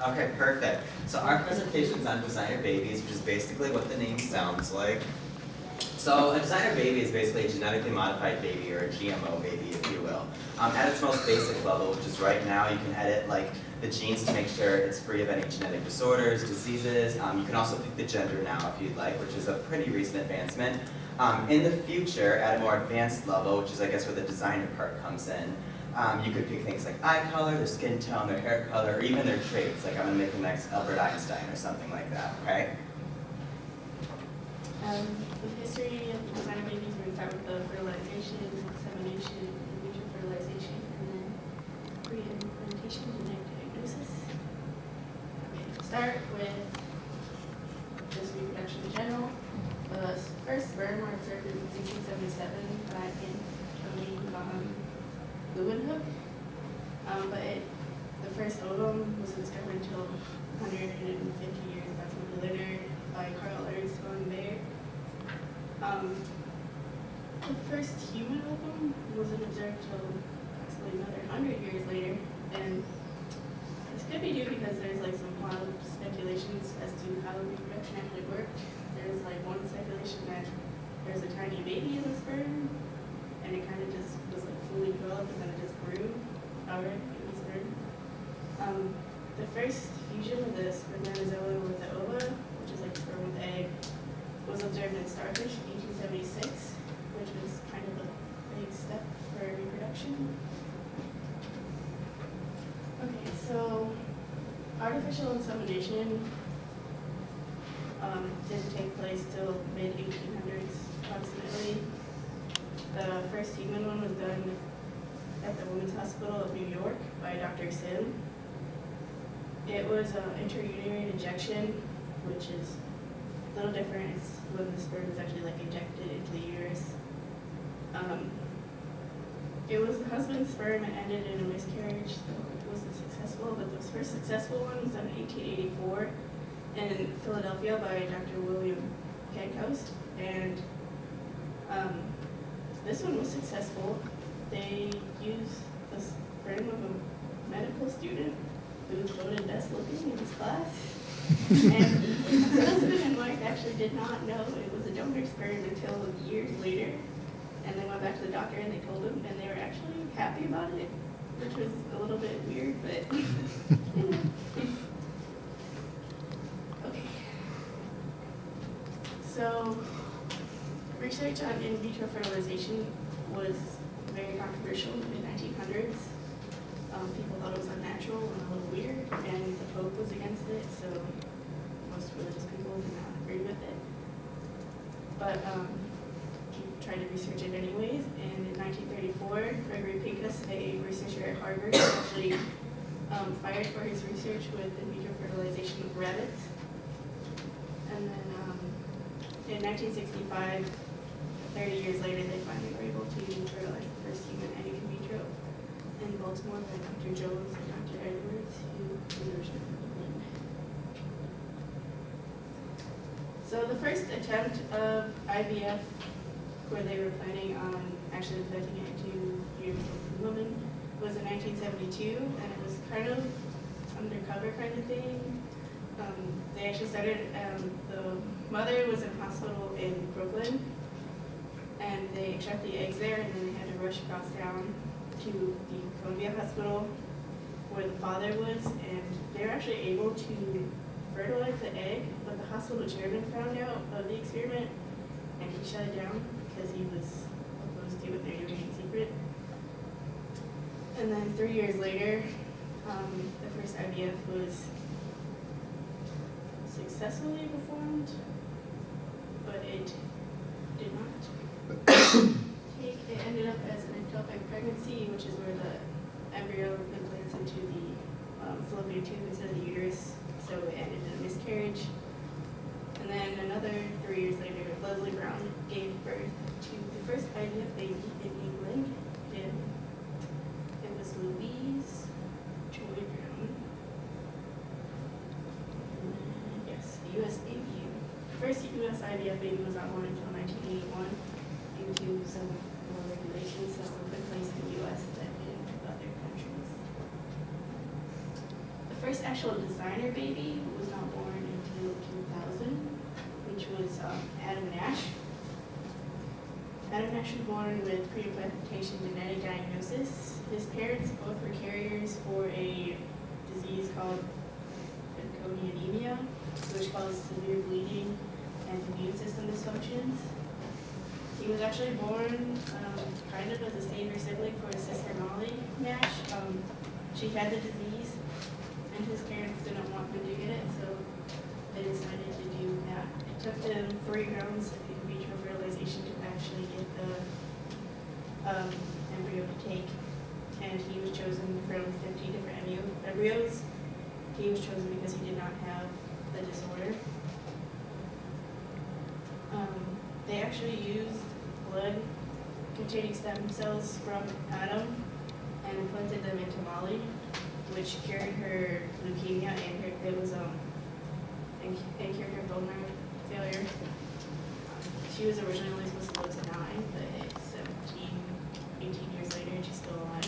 Okay, perfect. So our presentation is on designer babies, which is basically what the name sounds like. So a designer baby is basically a genetically modified baby, or a GMO baby, if you will. At its most basic level, which is right now, you can edit like the genes to make sure it's free of any genetic disorders, diseases. You can also pick the gender now if you'd like, which is a pretty recent advancement. In the future, at a more advanced level, which is I guess where the designer part comes in, you could pick things like eye color, their skin tone, their hair color, or even their traits. Like I'm gonna make the next Albert Einstein or something like that, okay? The history of the designer babies, we're going to start with the fertilization, insemination, in vitro fertilization, and then pre-implantation genetic diagnosis. Okay, start with just reproduction in general. The first sperm were observed in 1677 by Delaney Boltz. But the first ovum was discovered until 150 years after the later by Carl Ernst von Baer. The first human ovum wasn't observed until approximately another 100 years later, and this could be due because there's like some wild speculations as to how reproduction actually worked. There's like one speculation that there's a tiny baby in the sperm, and it kind of just was like fully developed and then it just grew outright in the sperm. The first fusion of the spermatozoa with the ova, which is like sperm with egg, was observed in starfish in 1876, which was kind of a big step for reproduction. Okay, so artificial insemination didn't take place till mid-1800s approximately. The first human one was done at the Women's Hospital of New York by Dr. Sim. It was an intrauterine injection, which is a little different. It's when the sperm is actually like injected into the uterus. It was the husband's sperm and ended in a miscarriage, so it wasn't successful. But the first successful one was done in 1884 in Philadelphia by Dr. William Pancoast, and this one was successful. They used the sperm of a medical student who was voted best looking in his class. And the husband and wife actually did not know it was a donor sperm until years later. And they went back to the doctor and they told him, and they were actually happy about it, which was a little bit weird, but you know. Okay. So, research on in vitro fertilization was very controversial in the mid-1900s. People thought it was unnatural and a little weird, and the Pope was against it, so most religious people did not agree with it. But he tried to research it anyways, and in 1934, Gregory Pincus, a researcher at Harvard, was actually fired for his research with in vitro fertilization of rabbits. And then in 1965, 30 years later, they finally were able to fertilize the first human egg in vitro in Baltimore by Dr. Jones and Dr. Edwards, who was originally from England. So the first attempt of IVF, where they were planning on actually implanting it into uterus of a woman, was in 1972, and it was kind of undercover kind of thing. They actually started, the mother was in a hospital in Brooklyn, and they extracted the eggs there, and then they had to rush across town to the Columbia Hospital where the father was, and they were actually able to fertilize the egg, but the hospital chairman found out of the experiment, and he shut it down because he was opposed to what they're doing in secret. And then 3 years later, the first IVF was successfully performed, but it did not take. It ended up as an ectopic pregnancy, which is where the embryo implants into the fallopian tube instead of the uterus, so it ended in a miscarriage. And then another 3 years later, Leslie Brown gave birth to the first IVF baby in England. It was Louise Joy Brown. And yes, the U.S. baby. The first U.S. IVF baby was not born until 1981 due to some more regulations that were put in place in the U.S. that in other countries. The first actual designer baby was not born until 2000, which was Adam Nash. Adam Nash was born with pre-implantation genetic diagnosis. His parents both were carriers for a disease called anemia, which causes severe bleeding and immune system dysfunctions. He was actually born kind of as a savior sibling for his sister Molly Nash. She had the disease, and his parents didn't want him to get it, so they decided to do that. It took them 3 rounds of in vitro fertilization to actually get the embryo to take, and he was chosen from 50 different embryos. He was chosen because he did not have the disorder. They actually used blood containing stem cells from Adam and implanted them into Molly, which cured her leukemia and cured her bone marrow failure. She was originally only supposed to live to 9, but it's 18 years later and she's still alive.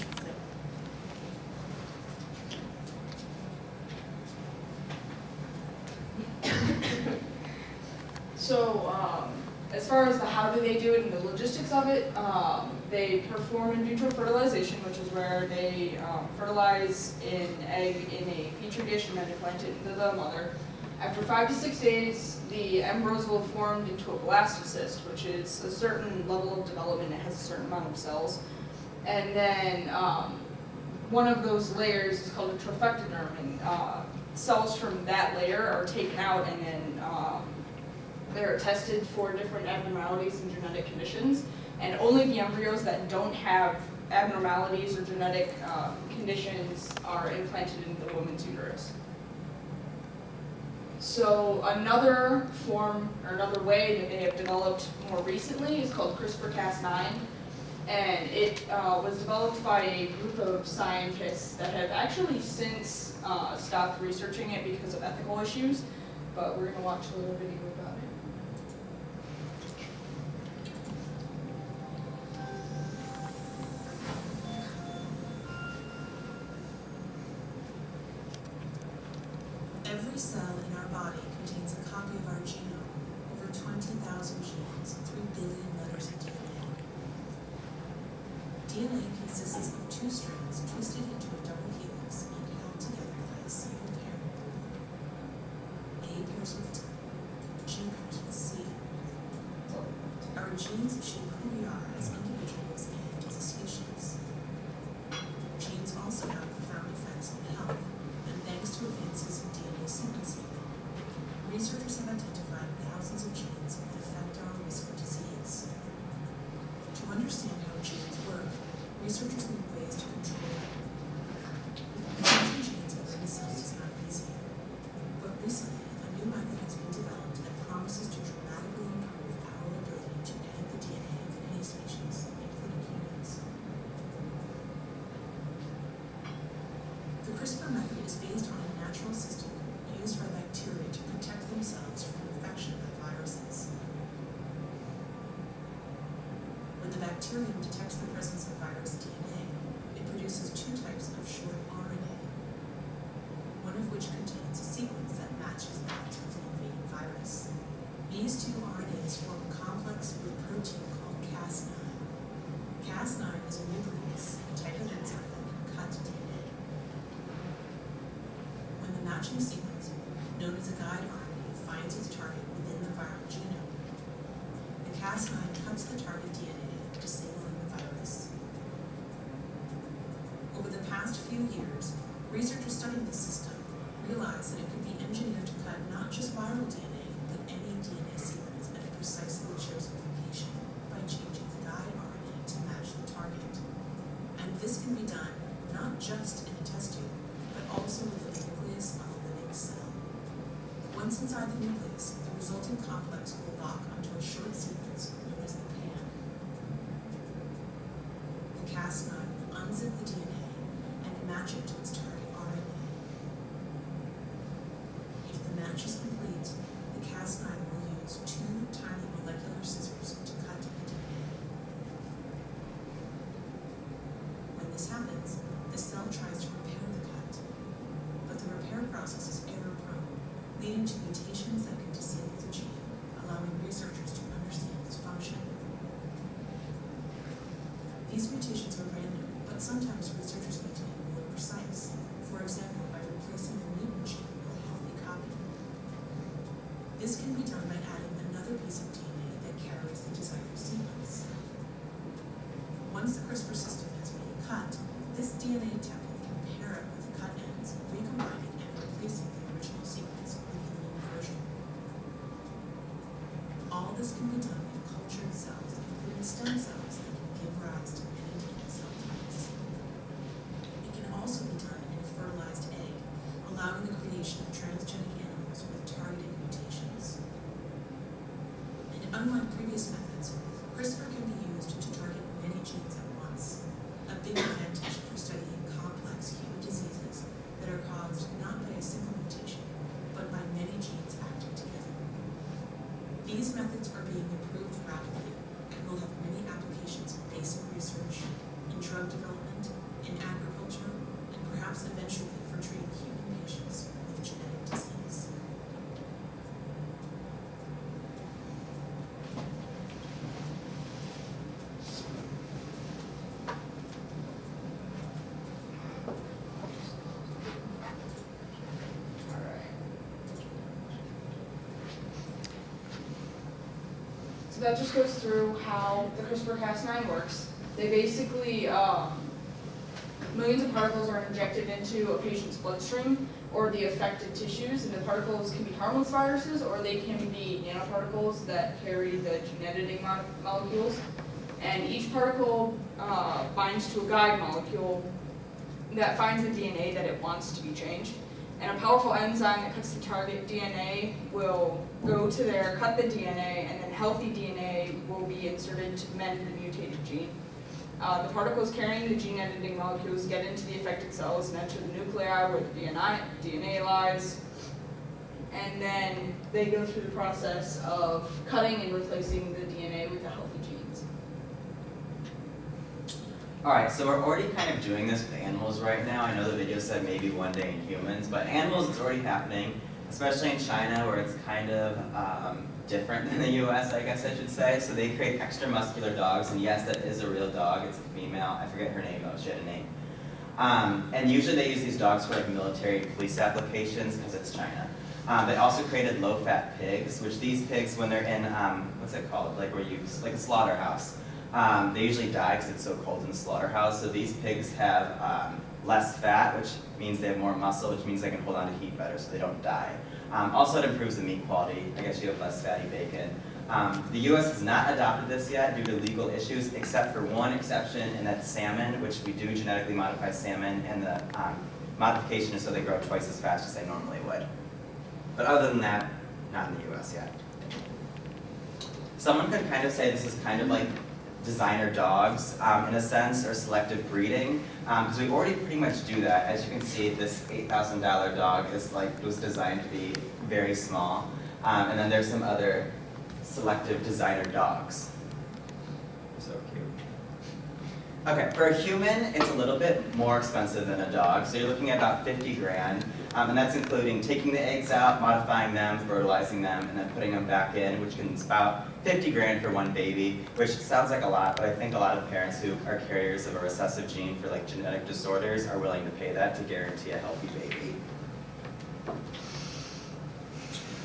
So, as far as the how do they do it and the logistics of it, they perform in vitro fertilization, which is where they fertilize an egg in a petri dish and then implant it into the mother. After 5 to 6 days, the embryos will have formed into a blastocyst, which is a certain level of development. It has a certain amount of cells. And then one of those layers is called a trophectoderm, and cells from that layer are taken out and then they're tested for different abnormalities and genetic conditions, and only the embryos that don't have abnormalities or genetic conditions are implanted into the woman's uterus. So another form, or another way that they have developed more recently is called CRISPR-Cas9, and it was developed by a group of scientists that have actually since stopped researching it because of ethical issues, but we're going to watch a little video about it. Every cell in our body contains a copy of our genome, over 20,000 genes, 3 billion letters of DNA. DNA consists of 2 strands twisted into a double helix and held together by a single parent group. A pairs with T, G pairs with C. Our genes shape who we are as individuals and as a species. Genes also have profound effects on health, and thanks to advances in DNA sequencing, researchers have identified thousands of genes that affect our risk of disease. To understand how genes work, researchers need ways to control them. Changing genes in living cells is not easy, but recently a new method has been developed that promises to dramatically improve our ability to edit the DNA of any species, including humans. The CRISPR method is based on a natural system used by bacteria to protect themselves from infection by viruses. When the bacterium detects the presence of virus DNA, it produces 2 types of short RNA, one of which contains a sequence that matches that of the invading virus. These 2 RNAs form a complex with a protein called Cas9. Cas9 is a nuclease, a type of enzyme that can cut DNA. When the matching sequence, known as a guide RNA, finds its target within the viral genome, the Cas9 cuts the target DNA, disabling the virus. Over the past few years, researchers studying this system realized that it could be engineered to cut not just viral DNA, but any DNA sequence at a precisely chosen location by changing the guide RNA to match the target. And this can be done not just in a test tube, but also within the nucleus of a living cell. Once inside the nucleus, the resulting complex will lock onto a short sequence known as the PAN. The Cas9 will unzip the DNA and match it to its target RNA. If the match is complete, the Cas9 will use 2 tiny molecular scissors to cut the DNA. When this happens, the cell tries to repair the cut, but the repair allowing researchers to understand its function. These mutations are random, but sometimes researchers need to be more precise, for example, by replacing the mutant gene with a healthy copy. This can be done by adding another piece of DNA that carries the desired sequence. Once the CRISPR system has been cut, this DNA template can pair up with the cut ends, recombining and replacing the original sequence with the new version. All this can be done in cultured cells, including stem cells that can give rise to many different cell types. It can also be done in a fertilized egg, allowing the creation of transgenic animals with targeted mutations. And unlike previous methods, CRISPR can be used to target many genes at once, a big advantage for studying complex human diseases that are caused not by a single mutation, but by many genes acting together. These methods are being improved rapidly and will have many applications in basic research, in drug development, in agriculture, and perhaps eventually for treating human patients with genetic disease. So that just goes through how the CRISPR-Cas9 works. They basically, millions of particles are injected into a patient's bloodstream or the affected tissues, and the particles can be harmless viruses or they can be nanoparticles that carry the gene editing molecules. And each particle binds to a guide molecule that finds the DNA that it wants to be changed. And a powerful enzyme that cuts the target DNA will go to there, cut the DNA, and then healthy DNA will be inserted to mend the mutated gene. The particles carrying the gene editing molecules get into the affected cells and enter the nuclei where the DNA lies. And then they go through the process of cutting and replacing the DNA with the healthy genes. Alright, so we're already kind of doing this with animals right now. I know the video said maybe one day in humans, but animals it's already happening, especially in China where it's kind of different than the US, I guess I should say. So they create extra muscular dogs, and yes, that is a real dog. It's a female. I forget her name though, she had a name. And usually they use these dogs for like military police applications because it's China. They also created low-fat pigs, which these pigs, when they're in, what's it called, like like a slaughterhouse, they usually die because it's so cold in the slaughterhouse. So these pigs have less fat, which means they have more muscle, which means they can hold on to heat better so they don't die. Also, it improves the meat quality. I guess you have less fatty bacon. The US has not adopted this yet due to legal issues, except for one exception, and that's salmon, which we do genetically modify salmon, and the modification is so they grow twice as fast as they normally would. But other than that, not in the US yet. Someone could kind of say this is kind of like designer dogs, in a sense, or selective breeding, because we already pretty much do that. As you can see, this $8,000 dog was designed to be very small, and then there's some other selective designer dogs. So cute. Okay, for a human, it's a little bit more expensive than a dog, so you're looking at about 50 grand. And that's including taking the eggs out, modifying them, fertilizing them, and then putting them back in, which can about 50 grand for one baby, which sounds like a lot, but I think a lot of parents who are carriers of a recessive gene for like genetic disorders are willing to pay that to guarantee a healthy baby.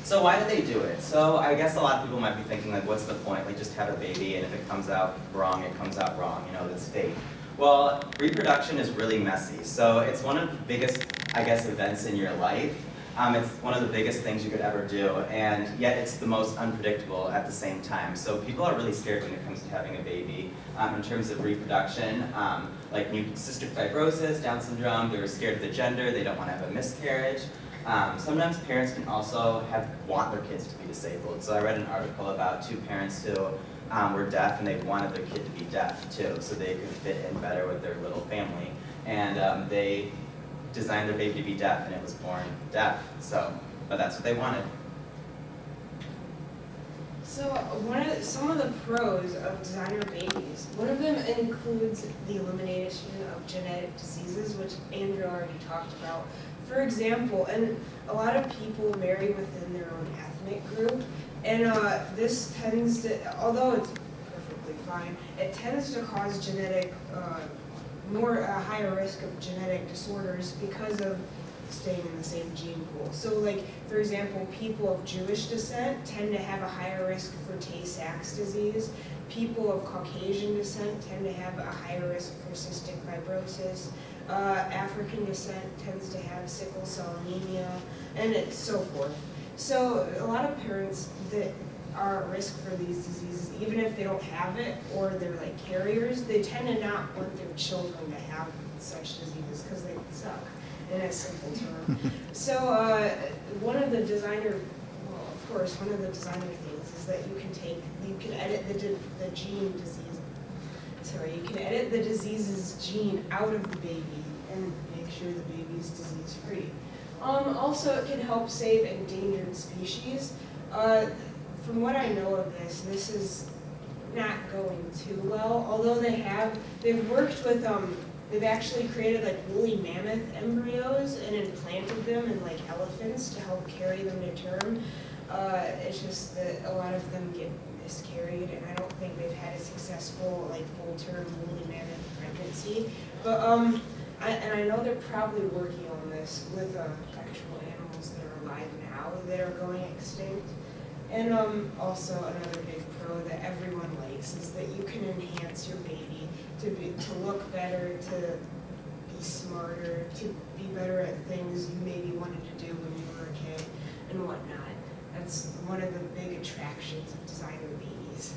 So why do they do it? So I guess a lot of people might be thinking like, what's the point? Like just have a baby, and if it comes out wrong, it comes out wrong, that's fate. Well, reproduction is really messy. So it's one of the biggest, I guess, events in your life. It's one of the biggest things you could ever do, and yet it's the most unpredictable at the same time. So people are really scared when it comes to having a baby in terms of reproduction, like cystic fibrosis, Down syndrome, they're scared of the gender, they don't want to have a miscarriage. Sometimes parents can also want their kids to be disabled. So I read an article about two parents who were deaf, and they wanted their kid to be deaf too, so they could fit in better with their little family. And they designed their baby to be deaf, and it was born deaf. But that's what they wanted. So some of the pros of designer babies, one of them includes the elimination of genetic diseases, which Andrew already talked about. For example, and a lot of people marry within their own ethnic group, And this tends to, although it's perfectly fine, it tends to cause genetic, higher risk of genetic disorders because of staying in the same gene pool. So like, for example, people of Jewish descent tend to have a higher risk for Tay-Sachs disease. People of Caucasian descent tend to have a higher risk for cystic fibrosis. African descent tends to have sickle cell anemia, and so forth. So a lot of parents that are at risk for these diseases, even if they don't have it or they're like carriers, they tend to not want their children to have such diseases because they suck, in a simple term. So one of the designer things is that you can edit the gene disease. Sorry, you can edit the disease's gene out of the baby and make sure the baby's disease free. Also, it can help save endangered species. From what I know of this is not going too well. Although they've worked with, they've actually created like woolly mammoth embryos and implanted them in like elephants to help carry them to term. It's just that a lot of them get miscarried, and I don't think they've had a successful like full-term woolly mammoth pregnancy. But I know they're probably working on this with actual animals that are alive now that are going extinct. And also another big pro that everyone likes is that you can enhance your baby to look better, to be smarter, to be better at things you maybe wanted to do when you were a kid and whatnot. That's one of the big attractions of designer babies.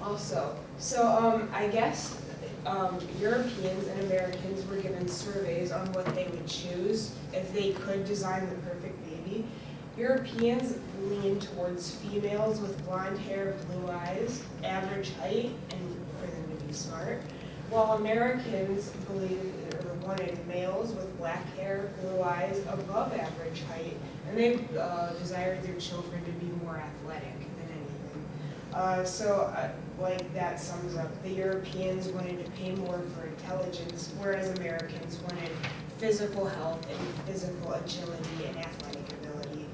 Also, so I guess Europeans and Americans were given surveys on what they would choose if they could design the perfect baby. Europeans lean towards females with blonde hair, blue eyes, average height, and for them to be smart, while Americans wanted males with black hair, blue eyes, above average height, and they desired their children to be more athletic than anything. Like that sums up. The Europeans wanted to pay more for intelligence, whereas Americans wanted physical health and physical agility and athletic ability.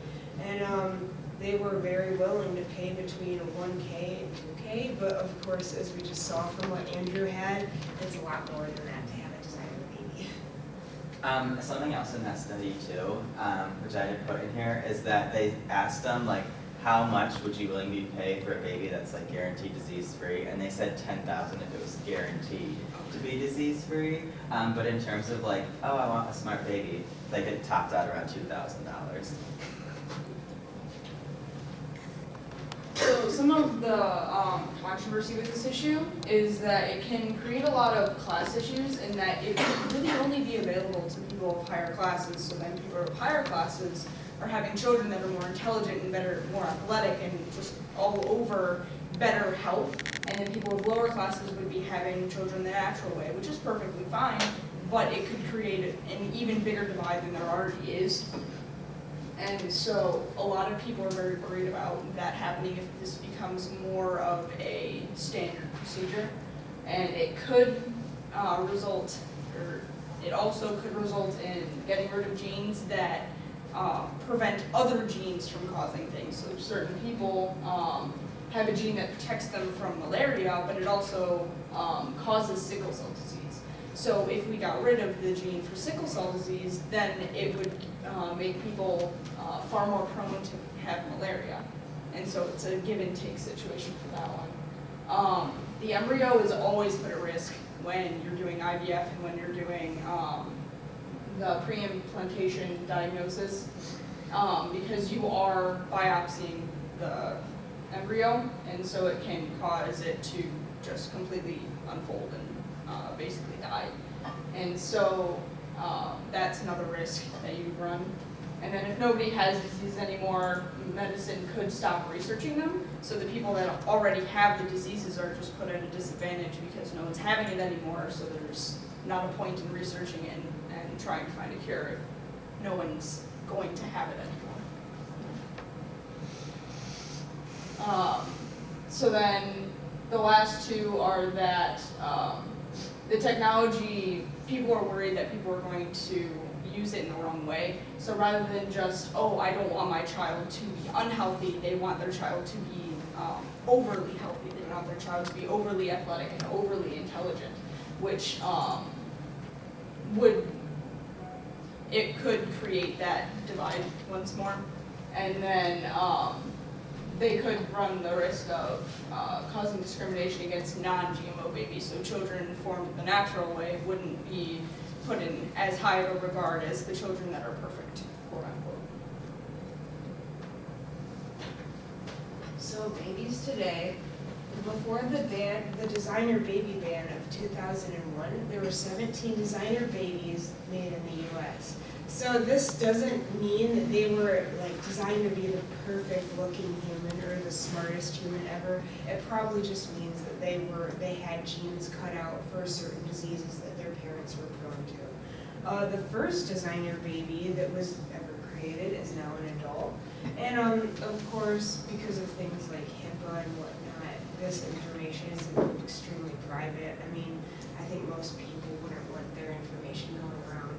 And they were very willing to pay between $1K and $2K, but of course, as we just saw from what Andrew had, it's a lot more than that to have a designer baby. Something else in that study too, which I did put in here, is that they asked them like, how much would you willingly pay for a baby that's like guaranteed disease-free? And they said $10,000 if it was guaranteed to be disease-free. But in terms of like, oh, I want a smart baby, like it topped out around $2,000. So some of the controversy with this issue is that it can create a lot of class issues, and that it can really only be available to people of higher classes. So then people of higher classes are having children that are more intelligent and better, more athletic, and just all over better health. And then people of lower classes would be having children the natural way, which is perfectly fine, but it could create an even bigger divide than there already is. And so a lot of people are very worried about that happening if this becomes more of a standard procedure. And it could result, or it also could result in getting rid of genes that prevent other genes from causing things. So certain people have a gene that protects them from malaria, but it also causes sickle cell disease. So if we got rid of the gene for sickle cell disease, then it would make people far more prone to have malaria. And so it's a give and take situation for that one. The embryo is always put at risk when you're doing IVF and when you're doing the pre-implantation diagnosis, because you are biopsying the embryo, and so it can cause it to just completely unfold and basically die. And so that's another risk that you run. And then if nobody has disease anymore, medicine could stop researching them. So the people that already have the diseases are just put at a disadvantage because no one's having it anymore, so there's not a point in researching it and trying to find a cure if no one's going to have it anymore. So then the last two are that the technology, people are worried that people are going to use it in the wrong way. So rather than just, oh, I don't want my child to be unhealthy, they want their child to be overly healthy. They want their child to be overly athletic and overly intelligent, which it could create that divide once more. And then they could run the risk of causing discrimination against non-GMO babies. So children formed the natural way wouldn't be put in as high of a regard as the children that are perfect, quote unquote. So babies today, before the designer baby ban of 2001, there were 17 designer babies made in the US. So this doesn't mean that they were like designed to be the perfect looking human or the smartest human ever. It probably just means that they had genes cut out for certain diseases that their parents were prone to. The first designer baby that was ever created is now an adult. And of course, because of things like HIPAA and whatnot, this information is extremely private. I mean, I think most people wouldn't want their information going around.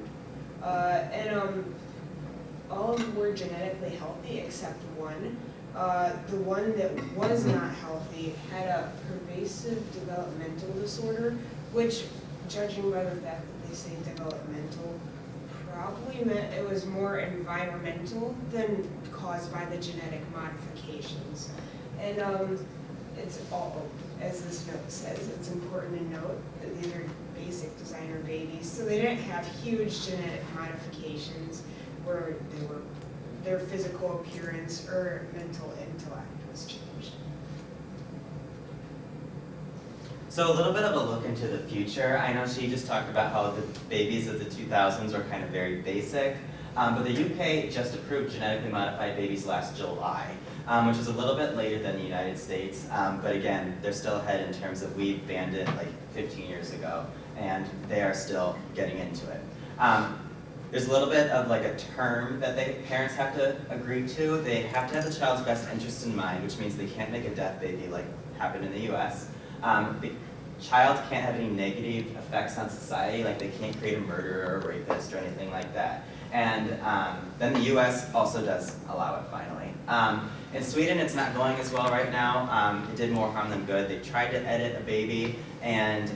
All of them were genetically healthy except one. The one that was not healthy had a pervasive developmental disorder, which, judging by the fact that they say developmental, probably meant it was more environmental than caused by the genetic modifications. And it's all, as this note says, it's important to note that these are basic designer babies, so they didn't have huge genetic modifications where their physical appearance or mental intellect was changed. So a little bit of a look into the future. I know she just talked about how the babies of the 2000s were kind of very basic, but the UK just approved genetically modified babies last July, which is a little bit later than the United States, but again, they're still ahead in terms of we banned it like 15 years ago, and they are still getting into it. There's a little bit of like a term that parents have to agree to. They have to have the child's best interest in mind, which means they can't make a deaf baby like happened in the US. The child can't have any negative effects on society, like they can't create a murderer or a rapist or anything like that. And then the US also does allow it finally. In Sweden, it's not going as well right now. It did more harm than good. They tried to edit a baby, and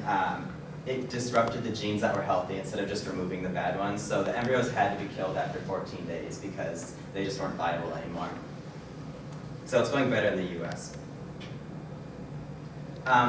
it disrupted the genes that were healthy instead of just removing the bad ones. So the embryos had to be killed after 14 days because they just weren't viable anymore. So it's going better in the US.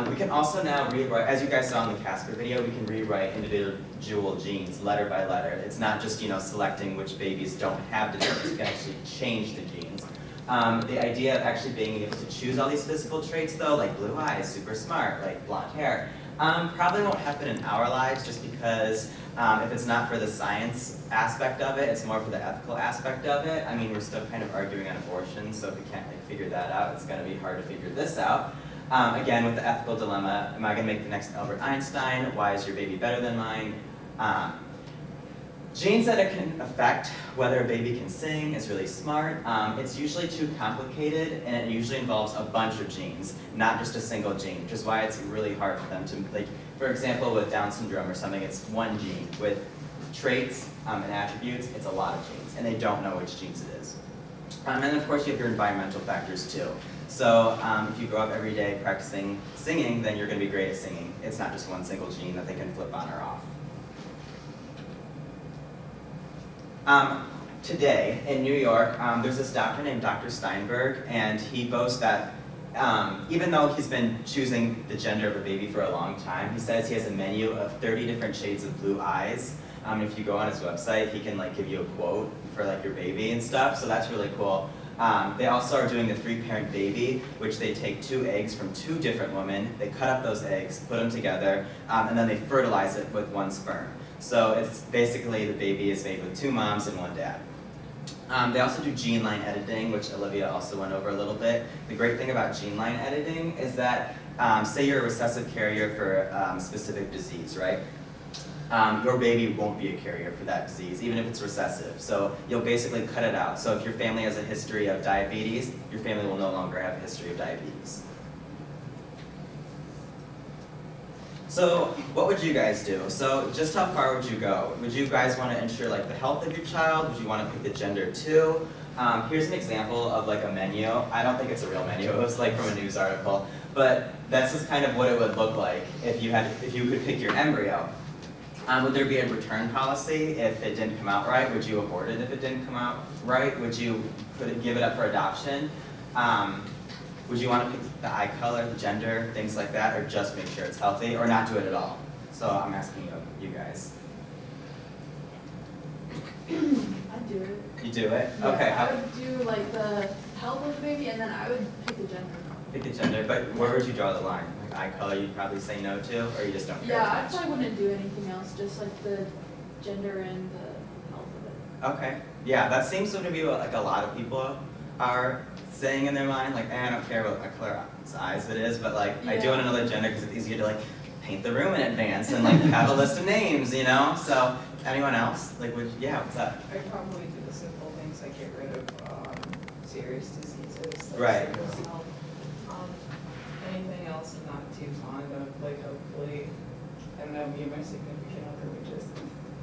We can also now rewrite, as you guys saw in the Casper video, we can rewrite individual genes letter by letter. It's not just selecting which babies don't have the genes, you can actually change the genes. The idea of actually being able to choose all these physical traits though, like blue eyes, super smart, like blonde hair, probably won't happen in our lives just because if it's not for the science aspect of it, it's more for the ethical aspect of it. I mean, we're still kind of arguing on abortion, so if we can't figure that out, it's gonna be hard to figure this out. Again, with the ethical dilemma, am I going to make the next Albert Einstein? Why is your baby better than mine? Genes that it can affect whether a baby can sing is really smart. It's usually too complicated, and it usually involves a bunch of genes, not just a single gene, which is why it's really hard for them to, like, for example, with Down syndrome or something, it's one gene. With traits and attributes, it's a lot of genes, and they don't know which genes it is. And then, of course, you have your environmental factors, too. So if you grow up every day practicing singing, then you're going to be great at singing. It's not just one single gene that they can flip on or off. Today, in New York, there's this doctor named Dr. Steinberg, and he boasts that even though he's been choosing the gender of a baby for a long time, he says he has a menu of 30 different shades of blue eyes. If you go on his website, he can give you a quote for your baby and stuff, so that's really cool. They also are doing the 3-parent baby, which they take 2 eggs from 2 different women, they cut up those eggs, put them together, and then they fertilize it with 1 sperm. So it's basically the baby is made with 2 moms and 1 dad. They also do gene line editing, which Olivia also went over a little bit. The great thing about gene line editing is that, say you're a recessive carrier for a specific disease, right? Your baby won't be a carrier for that disease, even if it's recessive. So you'll basically cut it out. So if your family has a history of diabetes, your family will no longer have a history of diabetes. So what would you guys do? So just how far would you go? Would you guys want to ensure like the health of your child? Would you want to pick the gender too? Here's an example of like a menu. I don't think it's a real menu. It was like from a news article, but that's just kind of what it would look like if you could pick your embryo. Would there be a return policy if it didn't come out right? Would you abort it if it didn't come out right? Would you give it up for adoption? Would you want to pick the eye color, the gender, things like that, or just make sure it's healthy, or not do it at all? So I'm asking you guys. I'd do it. You do it? Yeah, Okay. I would do like the health of the baby, and then I would pick the gender. Pick the gender, but where would you draw the line? Like eye color, you'd probably say no to, or you just don't care Yeah, I as much? probably wouldn't do anything else, just like the gender and the health of it. Okay. Yeah, that seems to be what like a lot of people are saying in their mind. Like, I don't care what my color eyes it is, but like I do want another gender because it's easier to like paint the room in advance and like have a list of names, you know? So anyone else? Like, what's up? I'd probably do the simple things like get rid of serious diseases. Like Right. sickle cell. Anything else I'm not too fond of, like hopefully, I don't know, me and my significant other would just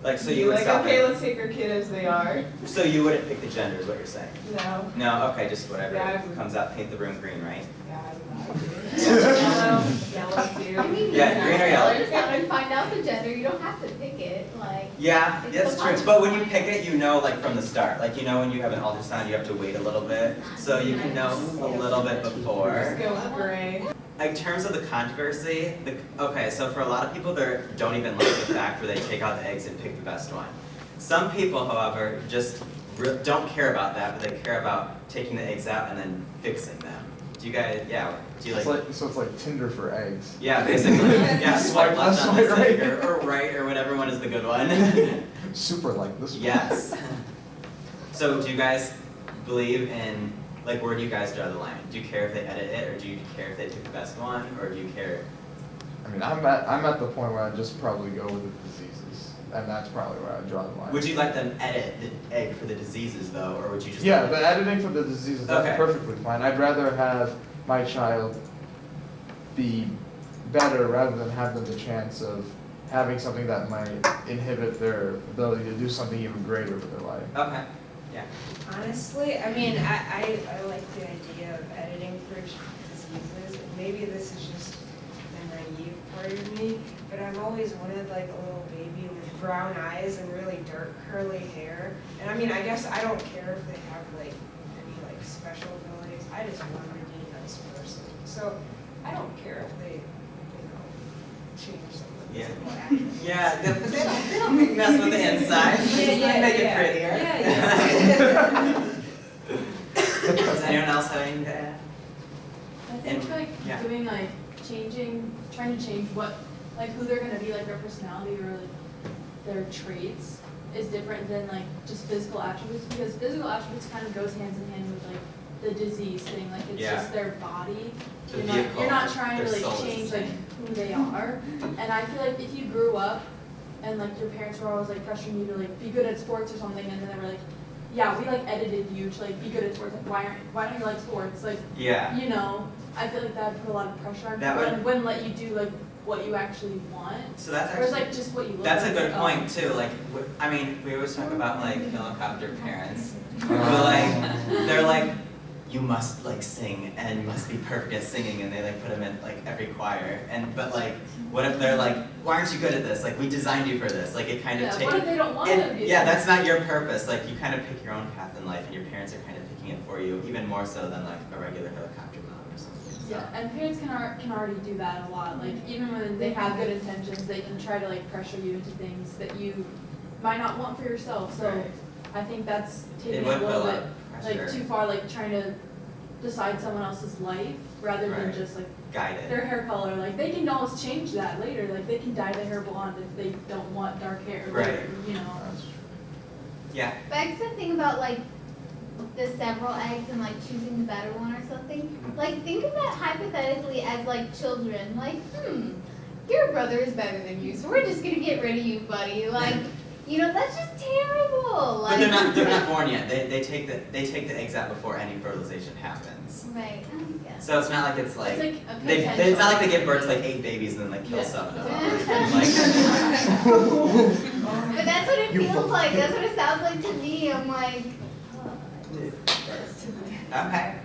Like, so be you would like, stop okay, it. let's take our kid as they are. So you wouldn't pick the gender is what you're saying? No, No, okay, just whatever Yeah, comes out, paint the room green, right? yeah, I'm not. Yellow too. I mean, Yeah, green or yellow. Just have to find out the gender. You don't have to pick it. Like, Yeah, It's that's the true. fun But when you part. pick it, you know like from the start. Like you know when you have an ultrasound, you have to wait a little bit. So you can know a little bit before. Just go with gray. In terms of the controversy, okay, so for a lot of people, they don't even like the fact where they take out the eggs and pick the best one. Some people, however, just don't care about that, but they care about taking the eggs out and then fixing them. Do you guys, do you like? So it's like Tinder for eggs. Yeah, basically. Yeah, swipe left on this Swipe right. egg or right or whatever one is the good one. Super like this one. Yes. So do you guys believe in, like, where do you guys draw the line? Do you care if they edit it, or do you care if they pick the best one, or do you care? I mean, I'm at the point where I just probably go with the diseases, and that's probably where I draw the line. Would you let them edit the egg for the diseases, though, or would you just? Yeah, the editing for the diseases, that's Okay. perfectly fine. I'd rather have my child be better rather than have them the chance of having something that might inhibit their ability to do something even greater with their life. Okay. Yeah. Honestly, I mean, I like the idea of editing for diseases. Maybe this is just the naive part of me, but I've always wanted like a little baby with brown eyes and really dark curly hair. And I mean, I guess I don't care if they have like any like special abilities. I just want them to be a nice person. So I don't care if they, change some of the Yeah. physical attributes. Yeah, they don't mess with the inside. They just make it prettier. Yeah. Does anyone else have anything to add? I think And- like yeah. doing like trying to change what, like who they're gonna be, like their personality or like their traits is different than like just physical attributes, because physical attributes kind of goes hands in hand with like the disease thing, like it's Yeah. just their body. The You're vehicle, not trying to their like soul is the change like same. who they are. And I feel like if you grew up and like your parents were always like pressuring you to like be good at sports or something, and then they were like, yeah, we like edited you to like be good at sports, like why don't you like sports? Like, Yeah. you know, I feel like that would put a lot of pressure on That people would- and wouldn't let you do like what you actually want. So that's Or it's actually. like just what you look That's a like. good Like, point too. Like, I mean, we always talk about like helicopter parents, who Uh, like they're like, you must like sing and you must be perfect at singing, and they like put them in like every choir. And but like, what if they're like, why aren't you good at this? Like, we designed you for this. Like, it kind of Yeah, takes. what if they don't want to be Yeah, there? that's not your purpose. Like, you kind of pick your own path in life, and your parents are kind of picking it for you, even more so than like a regular helicopter mom or something. So. Yeah, and parents can already do that a lot. Like even when they have good intentions, they can try to like pressure you into things that you might not want for yourself. So Right. I think that's taking It it would a put a little lot bit of like pressure. too far, like trying to decide someone else's life rather than Right. just like Guided. their hair color. Like they can always change that later. Like they can dye their hair blonde if they don't want dark hair. Right. Later, you know. That's true. Yeah. but I guess the thing about like the several eggs and like choosing the better one or something. Like think of that hypothetically as like children. Like, your brother is better than you, so we're just gonna get rid of you, buddy. Like, That's just terrible. But they're not born yet. They take the eggs out before any fertilization happens. Right, I guess. So it's not like it's like, It's like a it's not like they give birth to like 8 babies and then like kill Yeah. 7 of them. But that's what it feels like. That's what it sounds like to me. I'm like, Okay.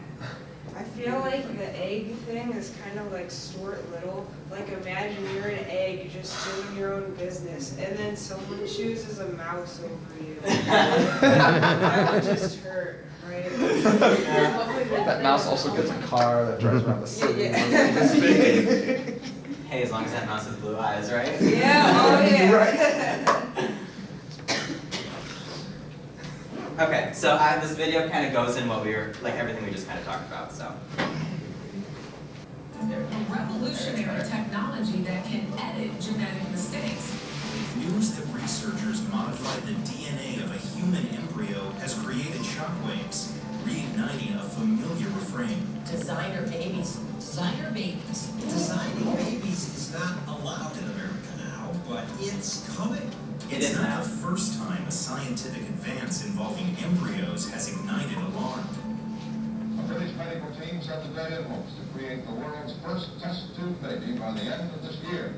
I feel like the egg thing is kind of like Stuart Little. Like imagine you're an egg just doing your own business and then someone chooses a mouse over you. That would just hurt, right? That mouse also gets a car that drives around the city. Yeah. Hey, as long as that mouse has blue eyes, right? Yeah, oh yeah. Okay, so this video kind of goes in what we were, like everything we just kind of talked about, so. A revolutionary technology that can edit genetic mistakes. News that researchers modified the DNA of a human embryo has created shockwaves, reigniting a familiar refrain. Designer babies. Designer babies. Designing babies is not allowed in America now, but it's coming. It's not the first time a scientific advance involving embryos has ignited alarm. A British medical team said today it hopes to create the world's first test tube baby by the end of this year.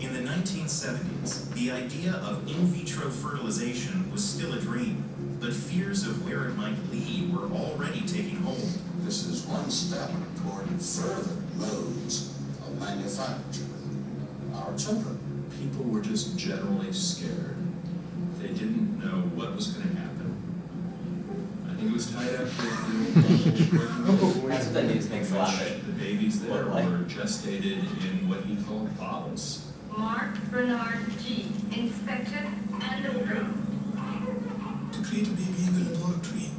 In the 1970s, the idea of in vitro fertilization was still a dream, but fears of where it might lead were already taking hold. This is one step toward further modes of manufacturing our children. People were just generally scared. They didn't know what was going to happen. I think it was tied up with That's what the news makes a lot of it. the babies there What, like? were gestated in what he called bottles. Mark Bernard G. Inspected and approved. To create a baby in the laboratory,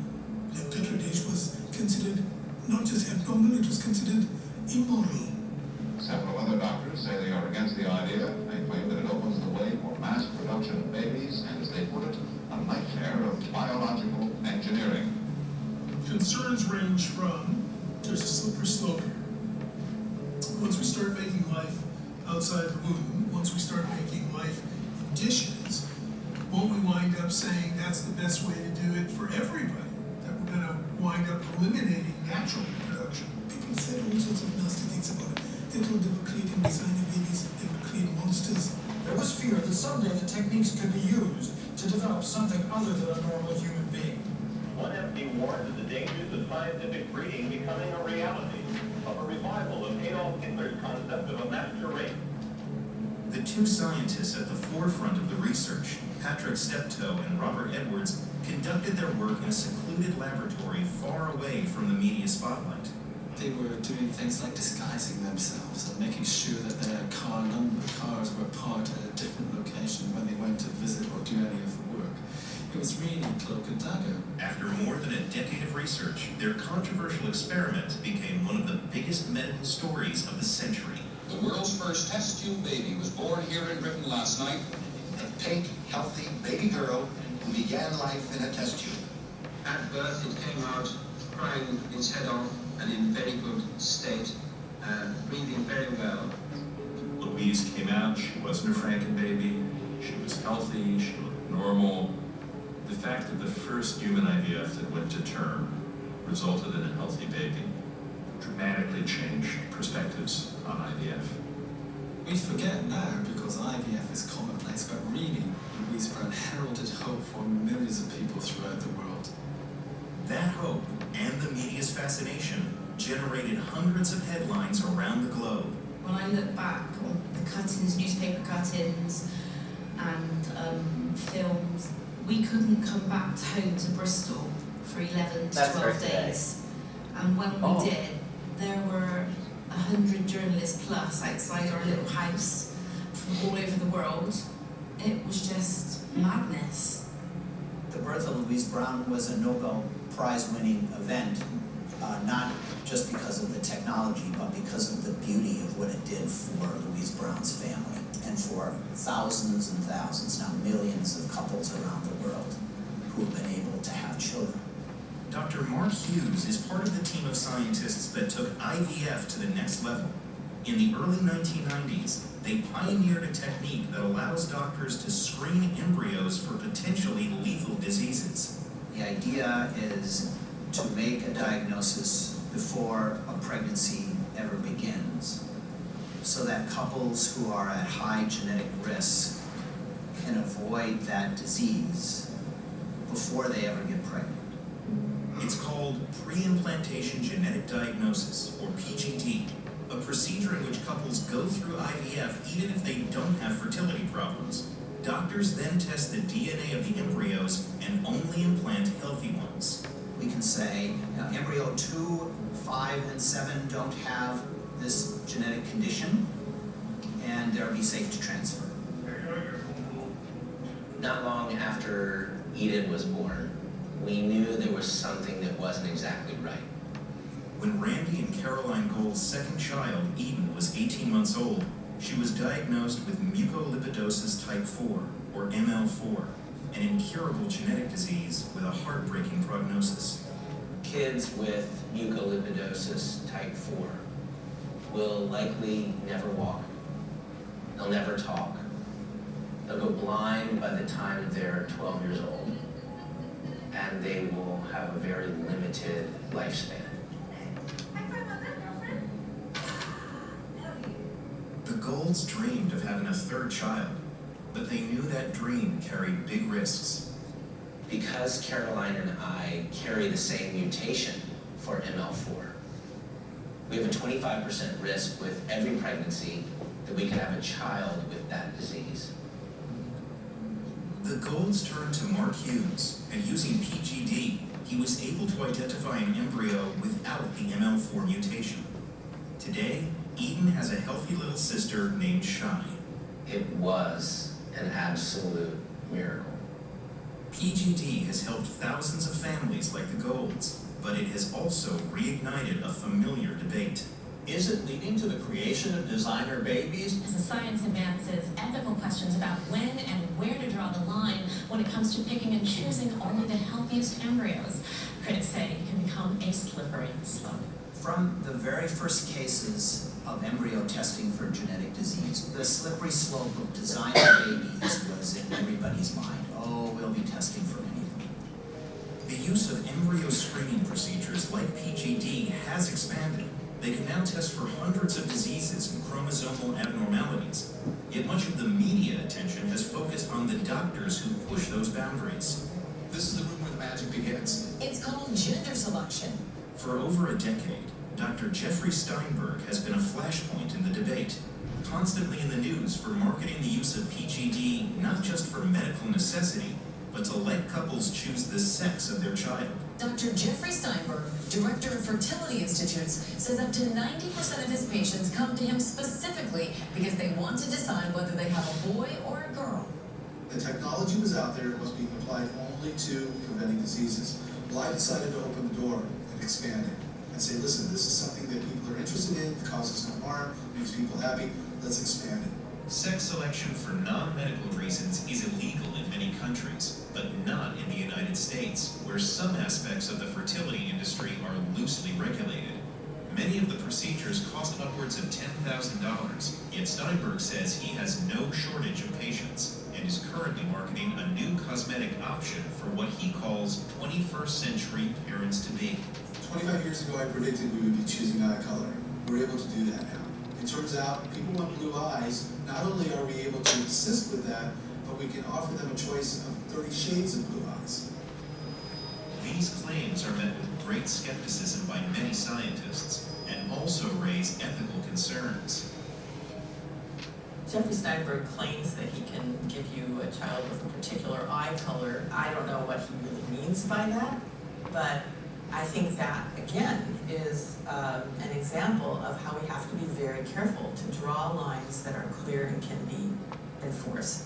left petridage was considered not just abnormal, it was considered immoral. Several other doctors say they are against the idea. They claim that it opens the way for mass production of babies and, as they put it, a nightmare of biological engineering. Concerns range from, there's a slippery slope here. Once we start making life outside the womb, once we start making life in dishes, won't we wind up saying that's the best way to do it for everybody? That we're going to wind up eliminating natural reproduction? People said all sorts of nasty things about it. They thought they were creating designer babies, they would create monsters. There was fear that someday the techniques could be used to develop something other than a normal human being. One MP warned of the dangers of scientific breeding becoming a reality, of a revival of Adolf Hitler's concept of a master race. The two scientists at the forefront of the research, Patrick Steptoe and Robert Edwards, conducted their work in a secluded laboratory far away from the media spotlight. They were doing things like disguising themselves and making sure that their cars were parked at a different location when they went to visit or do any of the work. It was really cloak and dagger. After more than a decade of research, their controversial experiment became one of the biggest medical stories of the century. The world's first test tube baby was born here in Britain last night. A pink, healthy baby girl who began life in a test tube. At birth, it came out crying its head off and in very good state, breathing very well. Louise came out, she wasn't a Franken baby, she was healthy, she looked normal. The fact that the first human IVF that went to term resulted in a healthy baby dramatically changed perspectives on IVF. We forget now because IVF is commonplace, but really, Louise Brown heralded hope for millions of people throughout the world. That hope and the media's fascination generated hundreds of headlines around the globe. When I look back on the cuttings, newspaper cuttings, and films, we couldn't come back home to Bristol for 11 to 12 days. And when we did, there were 100 journalists plus outside our little house from all over the world. It was just madness. The birth of Louise Brown was a Nobel Prize-winning event, not just because of the technology, but because of the beauty of what it did for Louise Brown's family and for thousands and thousands, now millions of couples around the world who have been able to have children. Dr. Mark Hughes is part of the team of scientists that took IVF to the next level. In the early 1990s, they pioneered a technique that allows doctors to screen embryos for potentially lethal diseases. The idea is to make a diagnosis before a pregnancy ever begins, so that couples who are at high genetic risk can avoid that disease before they ever get pregnant. It's called pre-implantation genetic diagnosis, or PGD, a procedure in which couples go through IVF even if they don't have fertility problems. Doctors then test the DNA of the embryos and only implant healthy ones. We can say, now embryo 2, 5, and 7 don't have this genetic condition, and they'll be safe to transfer. Not long after Eden was born, we knew there was something that wasn't exactly right. When Randy and Caroline Gold's second child, Eden, was 18 months old, she was diagnosed with mucolipidosis type 4, or ML4, an incurable genetic disease with a heartbreaking prognosis. Kids with mucolipidosis type 4 will likely never walk. They'll never talk. They'll go blind by the time they're 12 years old, and they will have a very limited lifespan. The Golds dreamed of having a third child, but they knew that dream carried big risks. Because Caroline and I carry the same mutation for ML4, we have a 25% risk with every pregnancy that we can have a child with that disease. The Golds turned to Mark Hughes, and using PGD, he was able to identify an embryo without the ML4 mutation. Today, Eden has a healthy little sister named Shine. It was an absolute miracle. PGD has helped thousands of families like the Golds, but it has also reignited a familiar debate. Is it leading to the creation of designer babies? As the science advances, ethical questions about when and where to draw the line when it comes to picking and choosing only the healthiest embryos, critics say can become a slippery slope. From the very first cases of embryo testing for genetic disease, the slippery slope of designer babies was in everybody's mind. Oh, we'll be testing for anything. The use of embryo screening procedures like PGD has expanded. They can now test for hundreds of diseases and chromosomal abnormalities. Yet much of the media attention has focused on the doctors who push those boundaries. This is the room where the magic begins. It's called gender selection. For over a decade, Dr. Jeffrey Steinberg has been a flashpoint in the debate, constantly in the news for marketing the use of PGD not just for medical necessity, but to let couples choose the sex of their child. Dr. Jeffrey Steinberg, director of Fertility Institutes, says up to 90% of his patients come to him specifically because they want to decide whether they have a boy or a girl. The technology was out there, it was being applied only to preventing diseases. Well, I decided to open the door and expand it and say, listen, this is something that people are interested in, causes no harm, makes people happy, let's expand it. Sex selection for non-medical reasons is illegal in many countries, but not in the United States, where some aspects of the fertility industry are loosely regulated. Many of the procedures cost upwards of $10,000, yet Steinberg says he has no shortage of patients and is currently marketing a new cosmetic option for what he calls 21st century parents-to-be. 25 years ago, I predicted we would be choosing eye color. We're able to do that now. It turns out people want blue eyes. Not only are we able to assist with that, but we can offer them a choice of 30 shades of blue eyes. These claims are met with great skepticism by many scientists and also raise ethical concerns. Jeffrey Steinberg claims that he can give you a child with a particular eye color. I don't know what he really means by that, but I think that, again, is an example of how we have to be very careful to draw lines that are clear and can be enforced.